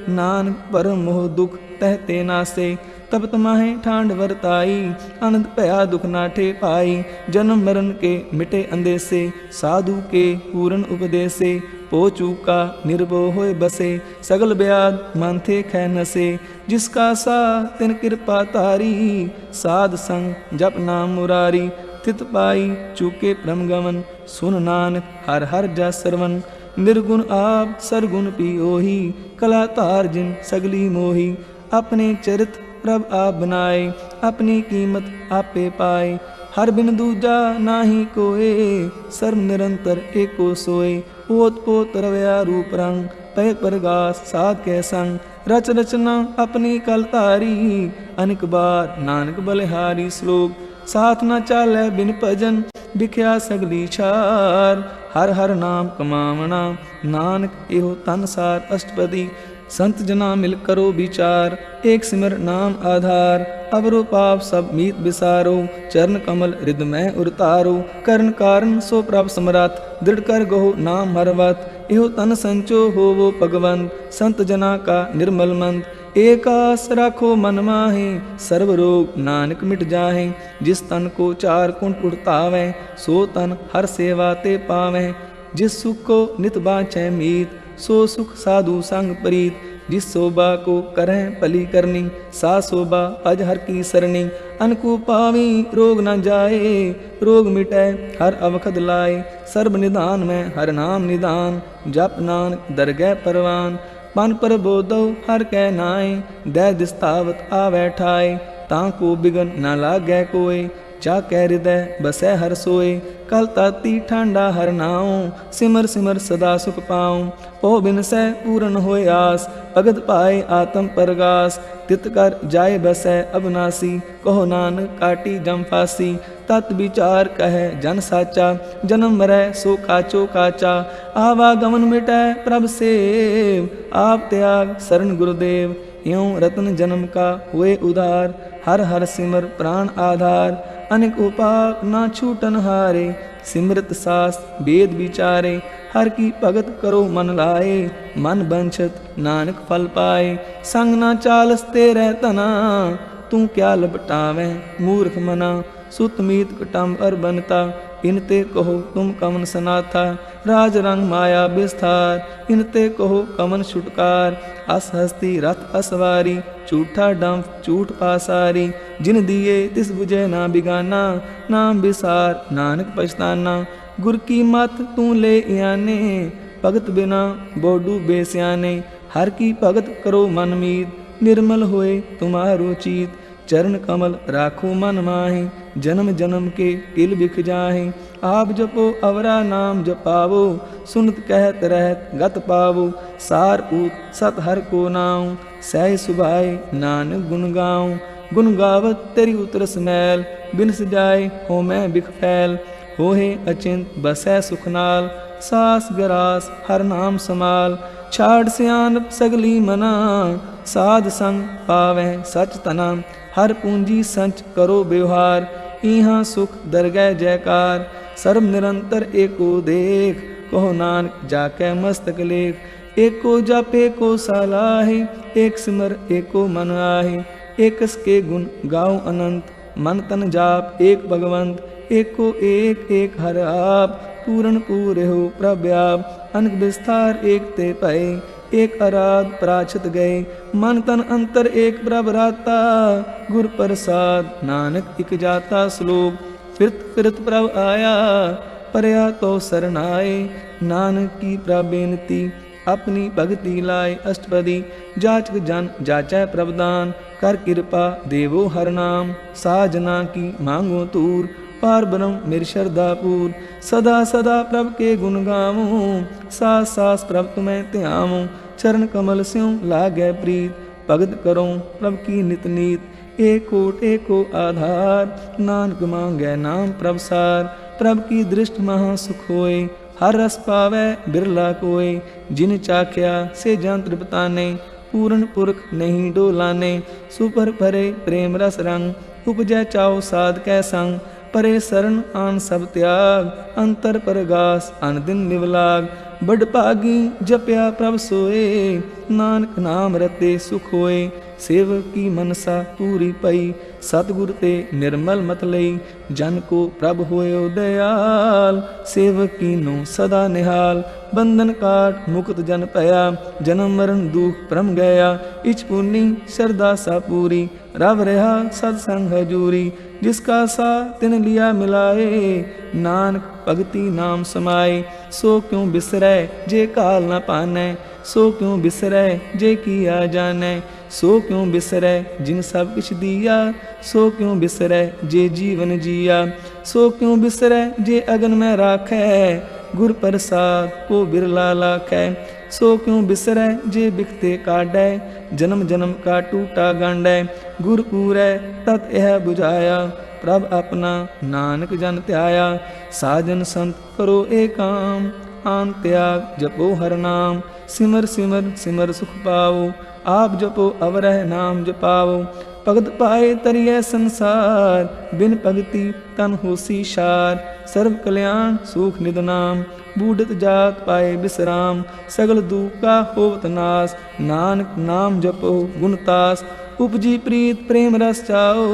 नानक परम मोह दुख तहते नासे। तब तमाहे ठांड वरताई, आनंद भया दुख नाठे पाई। जन्म मरण के मिटे अंदेसे, साधु के पूर्ण उपदेसे। पो चूका निर्भो होए बसे, सगल ब्याद मानथे खै नसे। जिसका सा तिन कृपा तारी, साध संग जप नाम मुरारी। तित पाई चूके परम गमन, सुन नानक हर हर जा सरवन। निर्गुण आप सरगुण पियोही, कला तार जिन सगली मोही। अपने चरित प्रभ आप बनाए, अपनी कीमत आपे पाए। हर बिन दूजा नाही कोय, सर्व निरंतर एको सोय। ओत पोत रवया रूप रंग, पय प्रगास साध के संग। रच रचना अपनी कल तारी, अनेक बार नानक बलिहारी। श्लोक साथ न चालै बिन भजन, बिख्या सगली छार। हर हर नाम कमावना, नानक एहो तन सार अष्टपदी। संत जना मिल करो विचार, एक सिमर नाम आधार। अवरो पाप सब मीत बिसारो, चरण कमल हृदय में उतारो। करण कारण सो प्रभ समरथ, दृढ़ कर गहो नाम हरवत। एहो तन संचो होवो भगवंत, संत जना का निर्मल मंत। एक आस राखो मन माहे, सर्व रोग नानक मिट जाहे। जिस तन को चार कुंठ उड़तावै, सो तन हर सेवा ते पावै। जिस सुख को नित बाँचै मीत, सो सुख साधु संग प्रीत। जिस शोभा को करें भली करनी, सा शोभा अज हर की सरनी। अनकु पावी रोग न जाए, रोग मिटै हर अवखद लाए। सर्व निधान में हर नाम निधान, जप नानक दरगह परवान। मन पर बोधो हर कै नाय, दै दिस्तावत आवै ठाए। ताको बिगन न लागै कोय, जाकै हृदय बसै हर सोए। कल ताती ठांडा हर नाऊं, सिमर सिमर सदा सुख पाऊं। पो बिन सै पूर्ण होय आस, भगत पाए आत्म परगास। तित कर जाय बसै अबनासी, कहो नानक काटी जम फासी। तत् विचार कहे जन साचा, जन्म मरै सो काचो काचा। आवागमन मिटै प्रभ सेव, आप त्याग शरण गुरुदेव। यों रत्न जन्म का हुए उधार, हर हर सिमर प्राण आधार। अनेक उपाय ना छूटन हारे, सिमरत सास वेद विचारे। हर की भगत करो मन लाए, मन बंछत नानक फल पाए। संग ना चालस तेरे तना, तू क्या लपटावें मूर्ख मना। सुत मीत कुटुंब और बनता, इनते कहो तुम कमन सनाथा। राज रंग माया विस्तार, इनते कहो कमन छुटकार। अस हस्ती रथ असवारी, झूठा डंफ झूठ पासारी। जिन दिए तिस बुझे ना बिगाना, नाम विसार नानक पछताना। गुर की मत तू ले आने, भगत बिना बोडू बेस्याने। हर की भगत करो मन मीत, निर्मल होए तुम्हारो चीत। चरण कमल राखो मन माहि, जन्म जन्म के किल बिख जाहि। आप जपो अवरा नाम जपावो, सुनत कहत रहत गत पावो। सार पूत सत हर को नाऊं, सह सुभाए नानक गुण गाऊं। गुण गावत तेरी उतरस मैल, बिनस जाए हो मैं बिख फैल। होहे अचिंत बसै सुख नाल, सास गरास हर नाम समाल। छाड़ सियान सगली मना, साध संग पावै सच तना। हर पूंजी संच करो व्यवहार, इहाँ सुख दरगह जयकार। सर्व निरंतर एको देख, कहो नानक जाकै मस्तक लेख। एको जप एको सलाहि, एक सिमर एको मन आहि। एकस के गुण गाओ अनंत, मन तन जाप एक भगवंत। एको एक एक हर आप, पूर्ण पूरे हो प्रव्याप। अनक विस्तार एक ते पए, एक आराध प्राछत गए। मन तन अंतर एक प्रभ राता, गुर प्रसाद नानक इक जाता। श्लोक फिरत फिरत प्रभ आया, परया तो सरनाए। नानक की प्रबेनती, अपनी भगति लाए अष्टपदी। जाचक जन जाचै प्रभदान, कर कृपा देवो हर नाम। साजना की मांगो तूर, पार ब्रह्म मेरी श्रद्धा पूर। सदा सदा प्रभ के गुण गावूं, सास सास प्रभ तुम्हें ध्यावूं। चरण कमल स्यों लागै प्रीत, भगत करो प्रभ की नित नीत। एको आधार, नानक मांगै नाम प्रभ सार। प्रभ की दृष्ट महा सुख होए, हर रस पावै बिरला कोय। जिन चाख्या से जन तृप्ताने, पूर्ण पुरख नहीं डोलाने। सुपर भरे प्रेम रस रंग, उपजै चाओ साध कै संग। परे शरण आन सब त्याग, अंतर परगास अन दिन निवलाग। बड़ भागी जपया प्रभ सोए, नानक नाम रते सुख होए। सेवक की मनसा पूरी पई, सतगुर ते निर्मल मत लई। जन को प्रभ होयो दयाल, सेवक की नो सदा निहाल। बंधन काट मुक्त जन पया, जन्म मरण दुख परम गया। इच पुनी श्रद्धा सा पूरी, रव रहा सत्संग हजूरी। जिसका सा तिन लिया मिलाए, नानक भगति नाम समाए। सो क्यों बिसरै जे काल न पानै, सो क्यों बिसरै जे किया जानै। सो क्यों बिसरै जिन सब किछ दिया, सो क्यों बिसरै जे जीवन जिया। सो क्यों बिसरै जे अगन में राखै, गुर प्रसाद को बिरला लाखै। सो क्यों बिसरै जे बिखते काटै, जन्म जन्म का टूटा गांडै। गुर पूरै तत यह बुझाया, प्रभ अपना नानक जन ध्याया। साजन संत करो एकाम, आन त्याग जपो हर नाम। सिमर सिमर सिमर सुख पाओ, आप जपो अवरह नाम जपाओ। भगत पाए तरिय संसार, बिन भगति तन होसी शार। सर्व कल्याण सुख निध नाम, बूढ़त जात पाए विश्राम। सगल दुख का होवत नाश, नानक नाम जपो गुणतास। उपजी प्रीत प्रेम रस चाओ,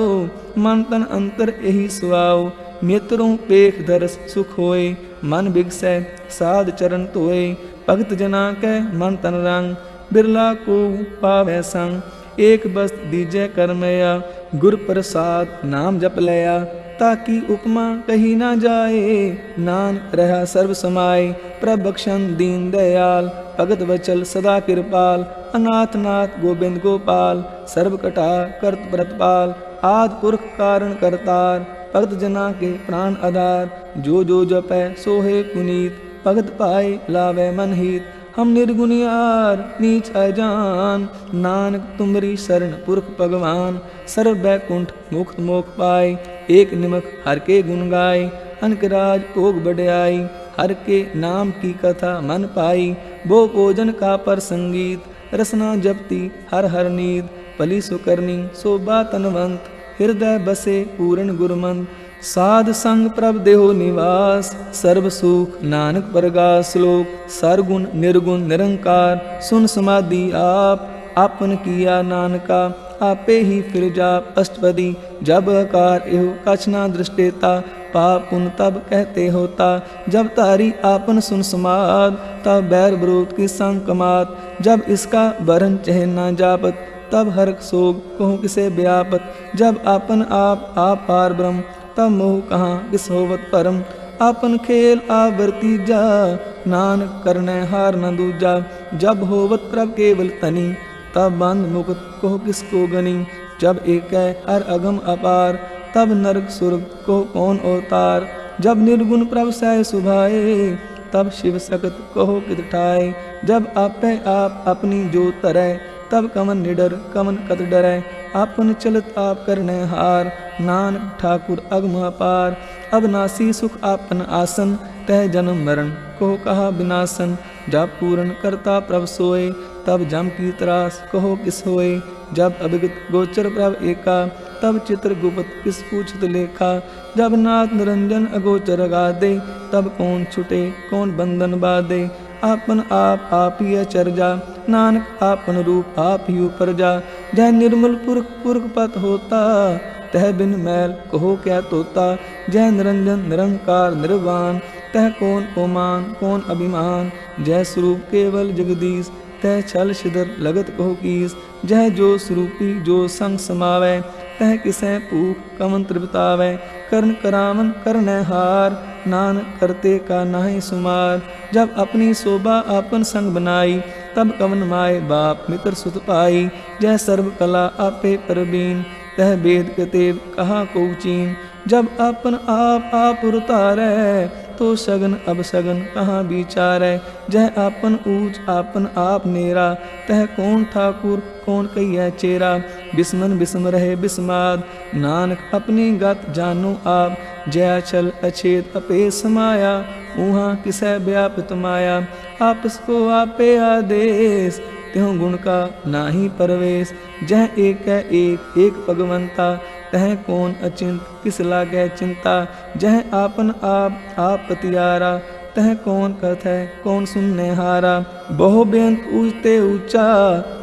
मन तन अंतर यही सुआओ। मित्रों पेख दरस सुख होए, मन बिगसै साध चरण धोए। भगत जना कै मन तन रंग, बिरला को पावै संग। एक बस्त दीजै करमया, गुर प्रसाद नाम जप लया। ताकि उपमा कही ना जाए, नानक रहा सर्व समाए। प्रभ बख्शन दीन दयाल, भगत वचल सदा कृपाल। अनाथ नाथ गोविंद गोपाल, सर्व कटा करत व्रतपाल। आद पुरख कारण करतार, भगत जना के प्राण आधार। जो जो जपै सोहे पुनीत, भगत पाए लावै मन हित। हम निर्गुनियार नीच अजान, नानक तुमरी शरण पुरख भगवान। सर्व बैकुंठ मुक्त मोख पाए, एक निमक हर के गुण गाय। अनक राज भोग बढ़ाई, हर के नाम की कथा मन पाई। वो भोजन का पर संगीत, रसना जपती हर हर नींद। भली सुकरनी शोभा तनवंत, हृदय बसे पूर्ण गुरमंत। साध संग प्रभ देहो निवास, सर्व सुख नानक परगास। श्लोक सरगुण निर्गुण निरंकार, सुन समाधि आप। आपन किया नानका, आपे ही फिर जाप अष्टपदी। जब आकार एहो कछ ना दृष्टेता, पाप पुन तब कहते होता। जब तारी आपन सुन समाद, तब बैर विरोध की संग कमात। जब इसका बरन चह ना जापत, तब हर्क सोग कहूँ किसे व्यापत। जब आपन आप पार ब्रह्म, तब मोह कहाँ किस होवत परम। आपन खेल आवरती जा, नानक करने हार न दूजा। जब होवत प्रभ केवल तनी, तब बंद मुकुट को किसको गनी। जब एक हर अगम अपार, तब नरक सुरग को कौन अवतार। जब निर्गुण प्रभ सह सुभाए, तब शिव सकत कहो कित ठाए। जब आपे आप अपनी जो तरै, तब कमन निडर कमन कत डरै। आपन चलत आप करने हार, नानक ठाकुर अगम अपार। अब नासी सुख आपन आसन, तह जन्म मरण को कहा विनाशन। जब पूर्ण करता प्रभ सोए, तब जम की त्रास कहो किस होए। जब अभिगत गोचर प्रभ एका, तब चित्र गुप्त किस पूछत लेखा। जब नाथ निरंजन अगोचर गादे, तब कौन छुटे कौन बंधन बाधे। आपन आप ही चर्जा, नानक आपन रूप आप ही उपरजा। जह निर्मल पुरख पुरख पत होता, तह बिन मैल कहो क्या तोता। जय निरंजन निरंकार निर्वाण, तह कौन ओमान कौन अभिमान। जय स्वरूप केवल जगदीश, तह छल छिदर लगत कहो कीस। जह जो स्वरूपी जो संग समावै, तह किसै पूख कमन तृप्तावै। कर्ण करावन करनै हार, नानक करते का नाहि सुमार। जब अपनी शोभा आपन संग बनाई, तब कवन माय बाप मित्र सुत पाई। जय सर्व कला आपे परबीन, तह वेद कतेब कहा को चीन। जब अपन आप उतारै, तो सगन अब सगन कहाँ विचारै। जह आपन ऊंच आपन आप नेरा, तह कौन ठाकुर कौन कहिया चेरा। बिस्मन बिस्म रहे बिस्माद, नानक अपनी गत जानो आप। जय छल अछेद अपे समाया, ऊहा किसै व्यापित माया। आपस को आपे आदेश, त्यों गुण का नाही परवेश। जह एक भगवंता, तह कौन अचिंत किस लागै चिंता। जह आपन आप पतियारा, तह कौन कथै कौन सुनने हारा। बहु बेअंत ऊंचते ऊंचा,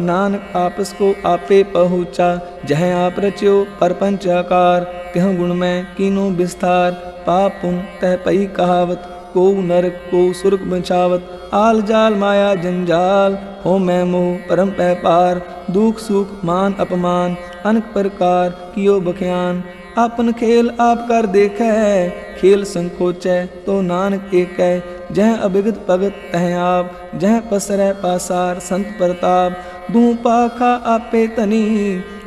नानक आपस को आपे पहुँचा। जह आप रच्यो परपंच आकार, त्यों गुण में कीनो विस्तार। पाप पुन तह पई कहावत, को नरक को सुरग बचावत। आल जाल माया जंजाल, हो मैं मोह परम पै पार। दुख सुख मान अपमान, अनेक प्रकार कियो बख्यान। आपन खेल आप कर देखे, खेल संकोचै तो नानक एक है। जह अभिगत भगत तह आप, जह पसरै पासार संत प्रताप। दूं पाखा आपे तनी,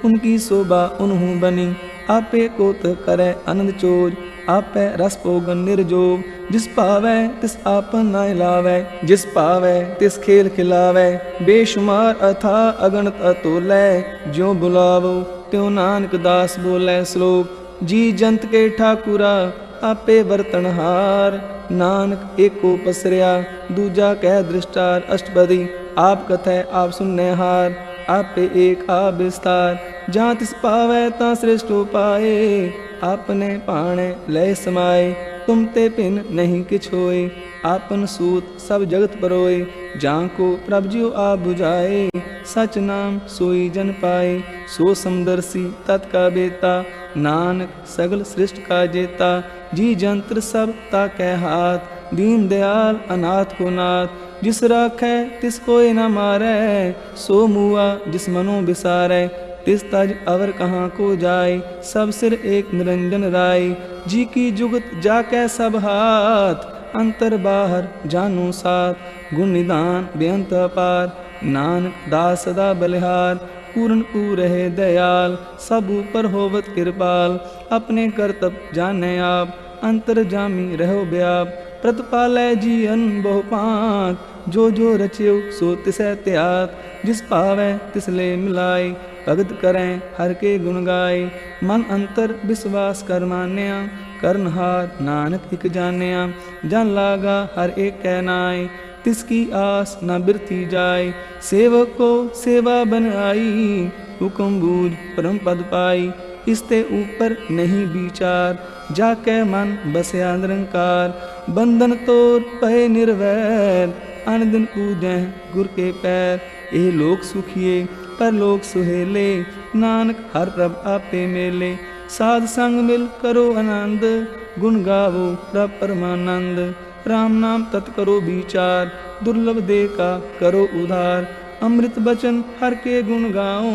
उनकी शोभा उन्हूं बनी। आपे कोत करे आनंद चोज, आपे रस पोगन निर्जोग। जिस पावै तिस आपन नाय लावै, जिस पावै तिस खेल खिलावै। बेशुमार अथा अगणत अतोलै, ज्यों बुलावो त्यों नानक दास बोलै श्लोक। जी जंत के ठाकुरा, आपे बरतनहार। नानक एको पसरिया, दूजा कह दृष्टार अष्टपदी। आप कथै आप सुनने हार, आपे एक आप विस्तार। जहाँ तिस पावै ता श्रेष्ठ उपाय, आपने पाणे लय समाए। तुम ते पिन नहीं किछ होए, आपन सूत सब जगत परोए। जहाँ को प्रभ ज्यों आप बुझाए, सच नाम सोई जन पाए। सो समदर्शी तत्का बेता, नानक सगल सृष्ट का जेता। जी जंत्र सब ताकै हाथ, दीन दयाल अनाथ को नाथ। जिस राखै तिस कोई न मारै, सो मुआ जिस मनो बिसारै। तिस तज अवर कहाँ को जाय, सब सिर एक निरंजन राय। जी की जुगत जाकै सब हाथ, अंतर बाहर जानो साथ। गुण निदान बेअंत अपार, नानक दास सदा बलिहार। पूर्ण पूर है दयाल, सब ऊपर होवत कृपाल। अपने कर्तव्य जाने आप, अंतर जामी रहो व्याप। प्रतिपालै जीवन बहु पांत, जो रच्यो सो तिसै त्यात। जिस पावै तिस ले मिलाए, भगत करें हर के गुण गाए। मन अंतर विश्वास कर मान्या, करनहार नानक इक जान्या। जन लागा हर एक कै नाय, तिसकी आस न बिरथी जाय। सेवक को सेवा बन आई, हुक्म बूझ परम पद पाई। इसते ऊपर नहीं विचार, जाकै मन बसया निरंकार। बंधन तोड़ पए निर्वैर, अन दिन पूजै गुर के पैर। ए लोक सुखिए परलोक सुहेले, नानक हर प्रभ आपे मेले। साध संग मिल करो आनंद, गुण गावो प्रभ परमानंद। राम नाम तत् करो विचार, दुर्लभ दे का करो उधार। अमृत बचन हर के गुण गाओ,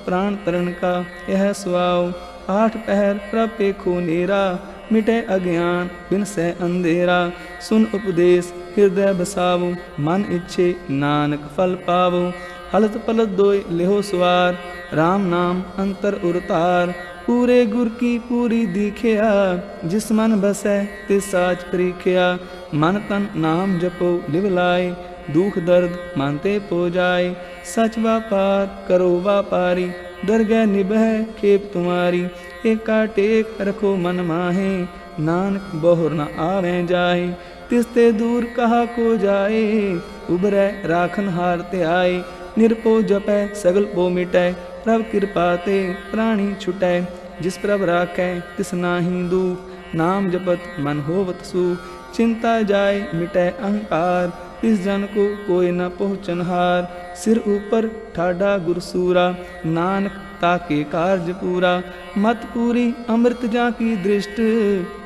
प्राण तरण का यह सुआओ। आठ पहर प्रभ पेखो नेरा, मिटे अज्ञान बिन सै अंधेरा। सुन उपदेश ਹਿਰਦੈ ਬਸਾਵੋ, ਮਨ ਇੱਛੇ ਨਾਨਕ ਫਲ ਪਾਵੋ। ਹਲਤ ਪਲਤ ਦੋਇ ਲਿਹੋ ਸਵਾਰ, RAM ਨਾਮ ਅੰਤਰ ਉਰਤਾਰ। ਪੂਰੇ ਗੁਰ ਕੀ ਪੂਰੀ ਦੀਖਿਆ, ਜਿਸ ਮਨ ਬਸੈ ਤਿਸ ਸਾਚ ਪ੍ਰੀਖਿਆ। ਮਨ ਤਨ ਨਾਮ ਜਪੋ ਲਿਵ ਲਾਏ, ਦੁਖ ਦਰਦ ਮਨ ਤੇ ਪੋ ਜਾਏ। ਸਚ ਵਾਪਾਰ ਕਰੋ ਵਾਪਾਰੀ, ਦਰਗਹਿ ਨਿਭੈ ਖੇਪ ਤੁਮਾਰੀ। ਏਕਾ ਟੇਕ ਰਖੋ ਮਨ ਮਾਹੇ, ਨਾਨਕ ਬਹੁਰ ਨ ਆਵੈ ਜਾਏ। ਤਿਸ ਤੇ ਦੂਰ ਕਹਾ ਕੋ ਜਾਏ, ਉਬਰੈ ਰਾਖਨ ਹਾਰ ਤੇ ਆਏ। ਨਿਰਭਉ ਜਪੈ ਸਗਲ ਪੋ ਮਿਟੈ, ਪ੍ਰਭ ਕਿਰਪਾ ਤੇ ਪ੍ਰਾਣੀ ਛੁਟੈ। ਜਿਸ ਪ੍ਰਭ ਰਾਖੈ ਤਿਸ ਨਾਹੀ ਦੂਖ, ਨਾਮ ਜਪਤ ਮਨ ਹੋਵਤ ਸੂਖ। ਚਿੰਤਾ ਜਾਏ ਮਿਟੈ ਅਹੰਕਾਰ, ਤਿਸ ਜਨ ਕੋ ਕੋਇ ਨ ਪਹੁੰਚਨ ਹਾਰ। ਸਿਰ ਉਪਰ ਠਾਡਾ ਗੁਰਸੂਰਾ, ਨਾਨਕ ਤਾਕੇ ਕਾਰਜ ਪੂਰਾ। ਮਤ ਪੂਰੀ ਅੰਮ੍ਰਿਤ ਜਾ ਕੀ ਦ੍ਰਿਸ਼ਟ,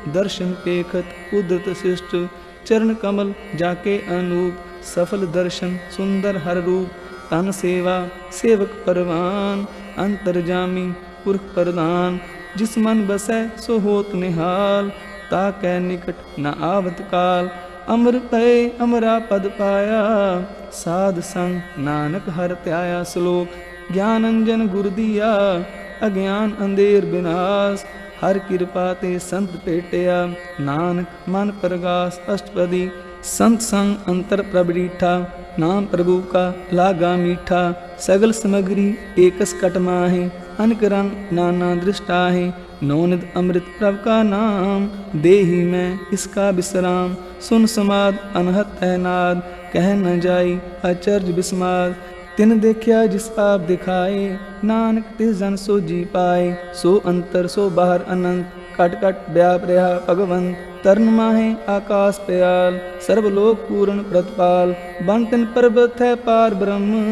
ਦਰਸ਼ਨ ਪੇਖਤ ਕੁਦਰਤ ਸਿਸ਼ਟ। ਚਰਨ ਕਮਲ ਜਾਕੇ ਅਨੂਪ, ਸਫਲ ਦਰਸ਼ਨ ਸੁੰਦਰ ਹਰ ਰੂਪ। ਤਨ ਸੇਵਾ ਸੇਵਕ ਪਰਵਾਨ, ਅੰਤਰਜਾਮੀ ਪੁਰਖ ਪ੍ਰਧਾਨ। ਜਿਸ ਮਨ ਬਸੈ ਸੋ ਹੋਤ ਨਿਹਾਲ, ਤਾਕੈ ਨਿਕਟ ਨ ਆਵਤ ਕਾਲ। ਅਮਰ ਪਏ ਅਮਰਾ ਪਦ ਪਾਇਆ, ਸਾਧ ਸੰਗ ਨਾਨਕ ਹਰਿ ਧਿਆਇਆ। ਸ਼ਲੋਕ ਗਿਆਨ ਅੰਜਨ ਗੁਰ ਦੀਆ, ਅਗਿਆਨ ਅੰਧੇਰ ਬਿਨਾਸ਼। ਹਰ ਕਿਰਪਾ ਤੇ ਸੰਤ ਭੇਟਿਆ, ਨਾਨਕ ਮਨ ਪ੍ਰਗਾਸ। ਅਸ਼ਟਪਦੀ ਸੰਤ ਸੰਗ ਅੰਤਰ ਪ੍ਰਭ ਡੀਠਾ, ਨਾਮ ਪ੍ਰਭੂ ਕਾ ਲਾਗਾ ਮੀਠਾ। ਸਗਲ ਸਮਗਰੀ ਏਕਸ ਕਟ ਮਾਹੇ, ਅਨਕ ਰੰਗ ਨਾਨਾ दृष्टाहे। नौनिध अमृत प्रभ का नाम, देही मैं इसका विश्राम। सुन समाद अनहत है नाद, कह न जाई अचर्ज विस्माद। तिन देखिया जिस आप दिखाए, नानक तिस जन सो जी पाए। सो अंतर सो बाहर अनंत, कट कट व्याप रहा भगवंत। तरण माहे आकाश प्याल, सर्वलोक पूर्ण प्रतिपाल। बन तिन पर्वत है पार ब्रह्म,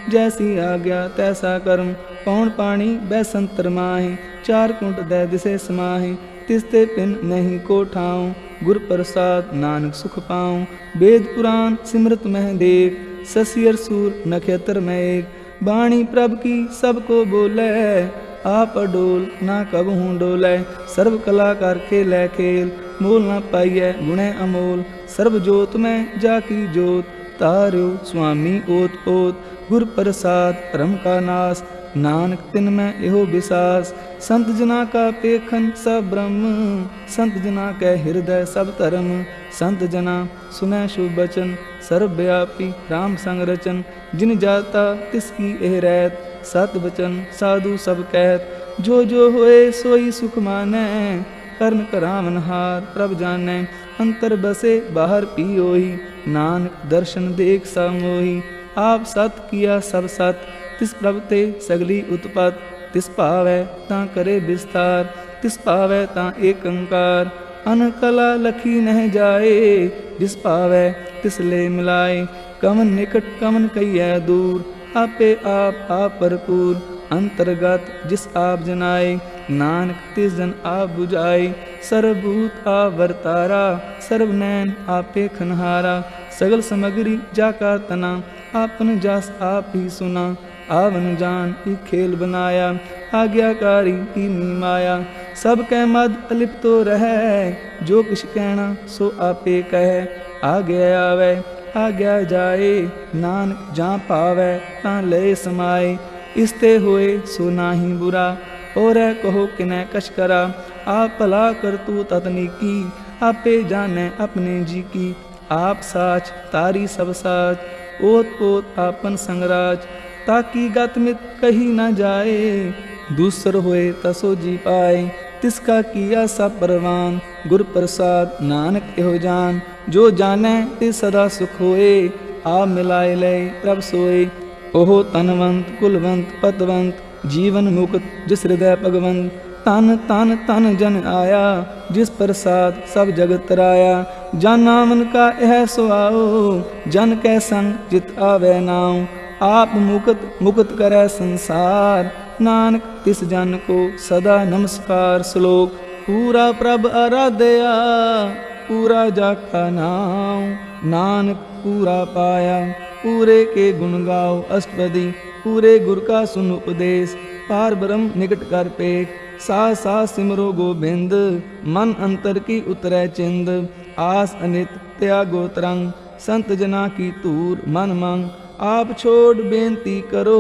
जैसी आज्ञा तैसा कर्म। पौन पानी बैसंतर माहे, चार कुंट दै दिसे समाहे। तिसते पिन नहीं को ठाऊं, गुर प्रसाद नानक सुख पाऊं। वेद पुराण सिमरत मह देख, ससियर सूर नक्षत्र में एक। बाणी प्रभ की सबको बोले, आप अडोल ना कब हूँ डोलै। सर्व कला कर खेलै खेल, मोल ना पाइयै गुणै अमोल। सर्व जोत में जाकी जोत, तार्यो स्वामी ओत ओत। गुर प्रसाद परम का नाश, नानक तिन में एहो विसास। संत जना का पेखन सब ब्रह्म, संत जना कै हृदय सब धर्म। संत जना सुनै शुभ बचन, सर्वव्यापी राम संग रचन। जिन जाता तिसकी एह रहत, सत बचन साधु सब कहत। जो जो होए सोई सुख मानै, करन करावन हार प्रभ जानै। अंतर बसे बाहर पियोही, नानक दर्शन देख सा मोही। आप सत किया सब सत, तिस प्रभ ते सगली उत्पत। तिस भावै तां करे विस्तार, तिस भावै तां एक अंकार। अन कला लखी नह जाए, जिस भावै तिस ले मिलाए। कमन निकट कमन कहिए दूर, आपे आप भरपूर। अंतर्गत जिस आप जनाए, नानक तिस जन आप बुझाए। सर्वभूत आप वर्तारा, सर्व नैन आपे खनहारा। सगल समग्री जाका तना, आपन जस आप ही सुना। आवन जान ई खेल बनाया, आज्ञाकारी कीनी माया। सब कै मद अलिप्त तो रहै, जो किछ कहना सो आपे कहे। आज्ञा आवे आज्ञा जाए, नानक जां पावै तां लय समाए। इसते होए सो नाही बुरा, और कहो किनै कछ करा। आप भला कर तू ततनीकी, आपे जाने अपने जी की। आप साच तारी सब साच, ओत पोत आपन संगराज। ताकि गत मित कही न जाए, दूसर होए तसो जी पाए। तिसका किया सब परवान, गुर प्रसाद नानक एहो जान। जो जाने ते सदा सुख होए, आप मिलाए लय प्रभ सोए। ओहो तनवंत कुलवंत पतवंत, जीवन मुक्त जिस हृदय भगवंत। तन तन तन जन आया, जिस प्रसाद सब जगत तराया। जन नामन का यह सुआओ, जन कै संग जित आवे नाऊ। आप मुक्त मुक्त करे संसार, नानक तिस जन को सदा नमस्कार। श्लोक पूरा प्रभ आराध्या, पूरा जाका नाम। नानक पूरा पाया, पूरे के गुण गाओ अष्टपदी। पूरे गुर का सुन उपदेश, पार ब्रह्म निकट कर पेख। सा सा सिमरो गोबिंद, मन अंतर की उतरै चिंद। आस अनित त्यागो तरंग, संत जना की तूर मन मंग। आप छोड़ बेनती करो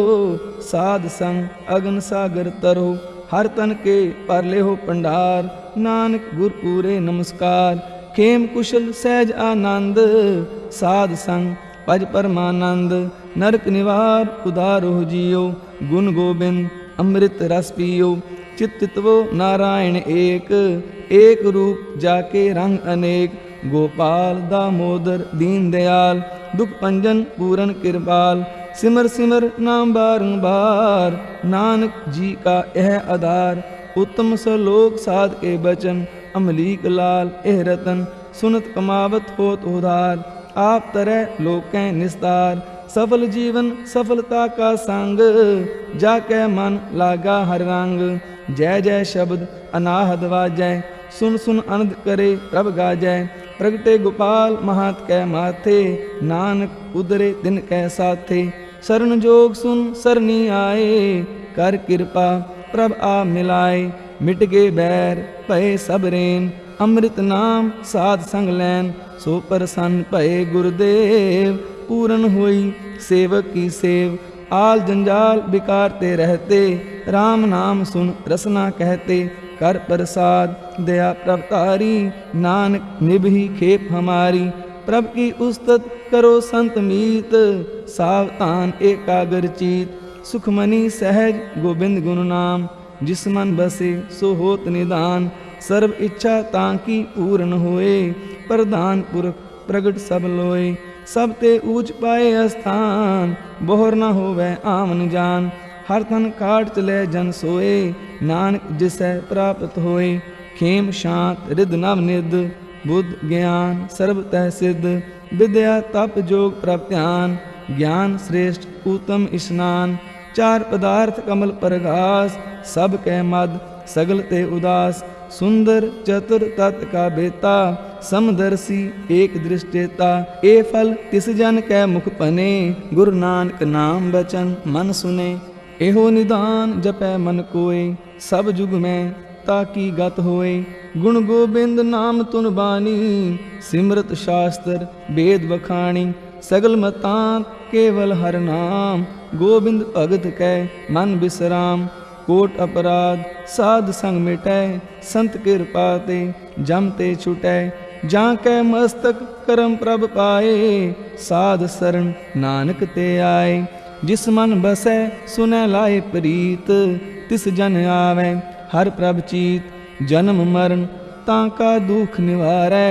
साध संग अगन सागर तरो। हर तन के पर ले हो पंडार नानक गुर पूरे नमस्कार। खेम कुशल सहज आनंद साध संग पज परमानंद। नरक निवार उदारो जियो गुण गोबिंद अमृत रस पियो। चित्तवो नारायण एक एक रूप जाके रंग अनेक। गोपाल दामोदर दीन दयाल दुख पंजन पूरन कृपाल। सिमर सिमर नाम बारंबार नानक जी का यह आधार। उत्तम सलोक साध के बचन अमलीक लाल एह रतन। सुनत कमावत होत उधार आप तरह लोकें निस्तार। सफल जीवन सफलता का संग जाके मन लागा हर रंग। जय जय शब्द अनाहद वाजय सुन सुन आनंद करे प्रभ गाजय। प्रगटे गोपाल महात कै माथे नानक उदरे दिन कै साथे। शरण जोग सुन सरनी आए कर कृपा प्रभ आ मिलाए। मिट गए बैर भय सब रेन अमृत नाम साध संग लैन। सो प्रसन्न भय गुरुदेव पूरन हुई सेवक की सेव। आल जंजाल बिकारते रहते राम नाम सुन रसना कहते। कर प्रसाद दया प्रभ तारी नानक निभि खेप हमारी। प्रभ की उस्तत करो संत मीत सावधान एकाग्र चीत। सुखमनी सहज गोविंद गुण नाम जिस मन बसे सो होत निदान। सर्व इच्छा तांकी पूर्ण होए प्रधान पुरख प्रगट सब लोए। सब ते ऊंच पाए स्थान बोहर न होवे आमन जान। हर तन काट चले जन सोए नानक जिसै प्राप्त होए। खेम शांत रिद नव निध बुद्ध ज्ञान सर्व तह सिद्ध। विद्या तप जोग प्रभ ध्यान ज्ञान श्रेष्ठ उत्तम स्नान। चार पदार्थ कमल परघास सब कै मद सगल ते उदास। सुंदर चतुर तत् का बेता समदर्शी एक दृष्टेता। ए फल तिस जन कै मुख पने गुरु नानक नाम बचन मन सुने। एहो निदान जपै मन कोय सब जुग में ताकि गत होए। गुण गोबिंद नाम तुन बानी सिमरत शास्त्र वेद बखानी। सगल मतांत केवल हर नाम गोबिंद भगत कै मन विश्राम। कोट अपराध साध संग मिटै संत कृपा ते जम ते छुटै। जां कै मस्तक करम प्रभ पाए साध शरण नानक ते आए। जिस मन बसै सुनै लाए प्रीत तिस जन आवे हर प्रभ चीत। जन्म मरण ताका दुख निवारै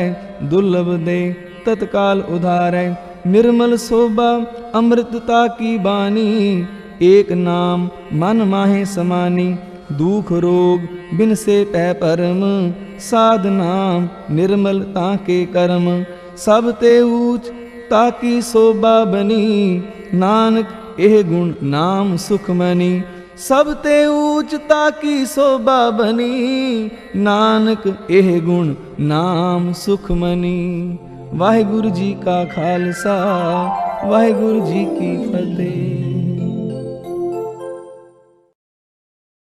दुर्लभ दे तत्काल उधारै। निर्मल शोभा अमृतता की बानी एक नाम मन माहे समानी। दुख रोग बिन से पै परम साध नाम निर्मल ताके कर्म। सब ते ऊच ताकी शोभा बनी नानक एह गुण नाम सुखमनी। सब ते ऊच ताकी शोभा बनी नानक एह गुण नाम सुखमनी। वाहिगुरु जी का खालसा वाहिगुरु जी की फतेह।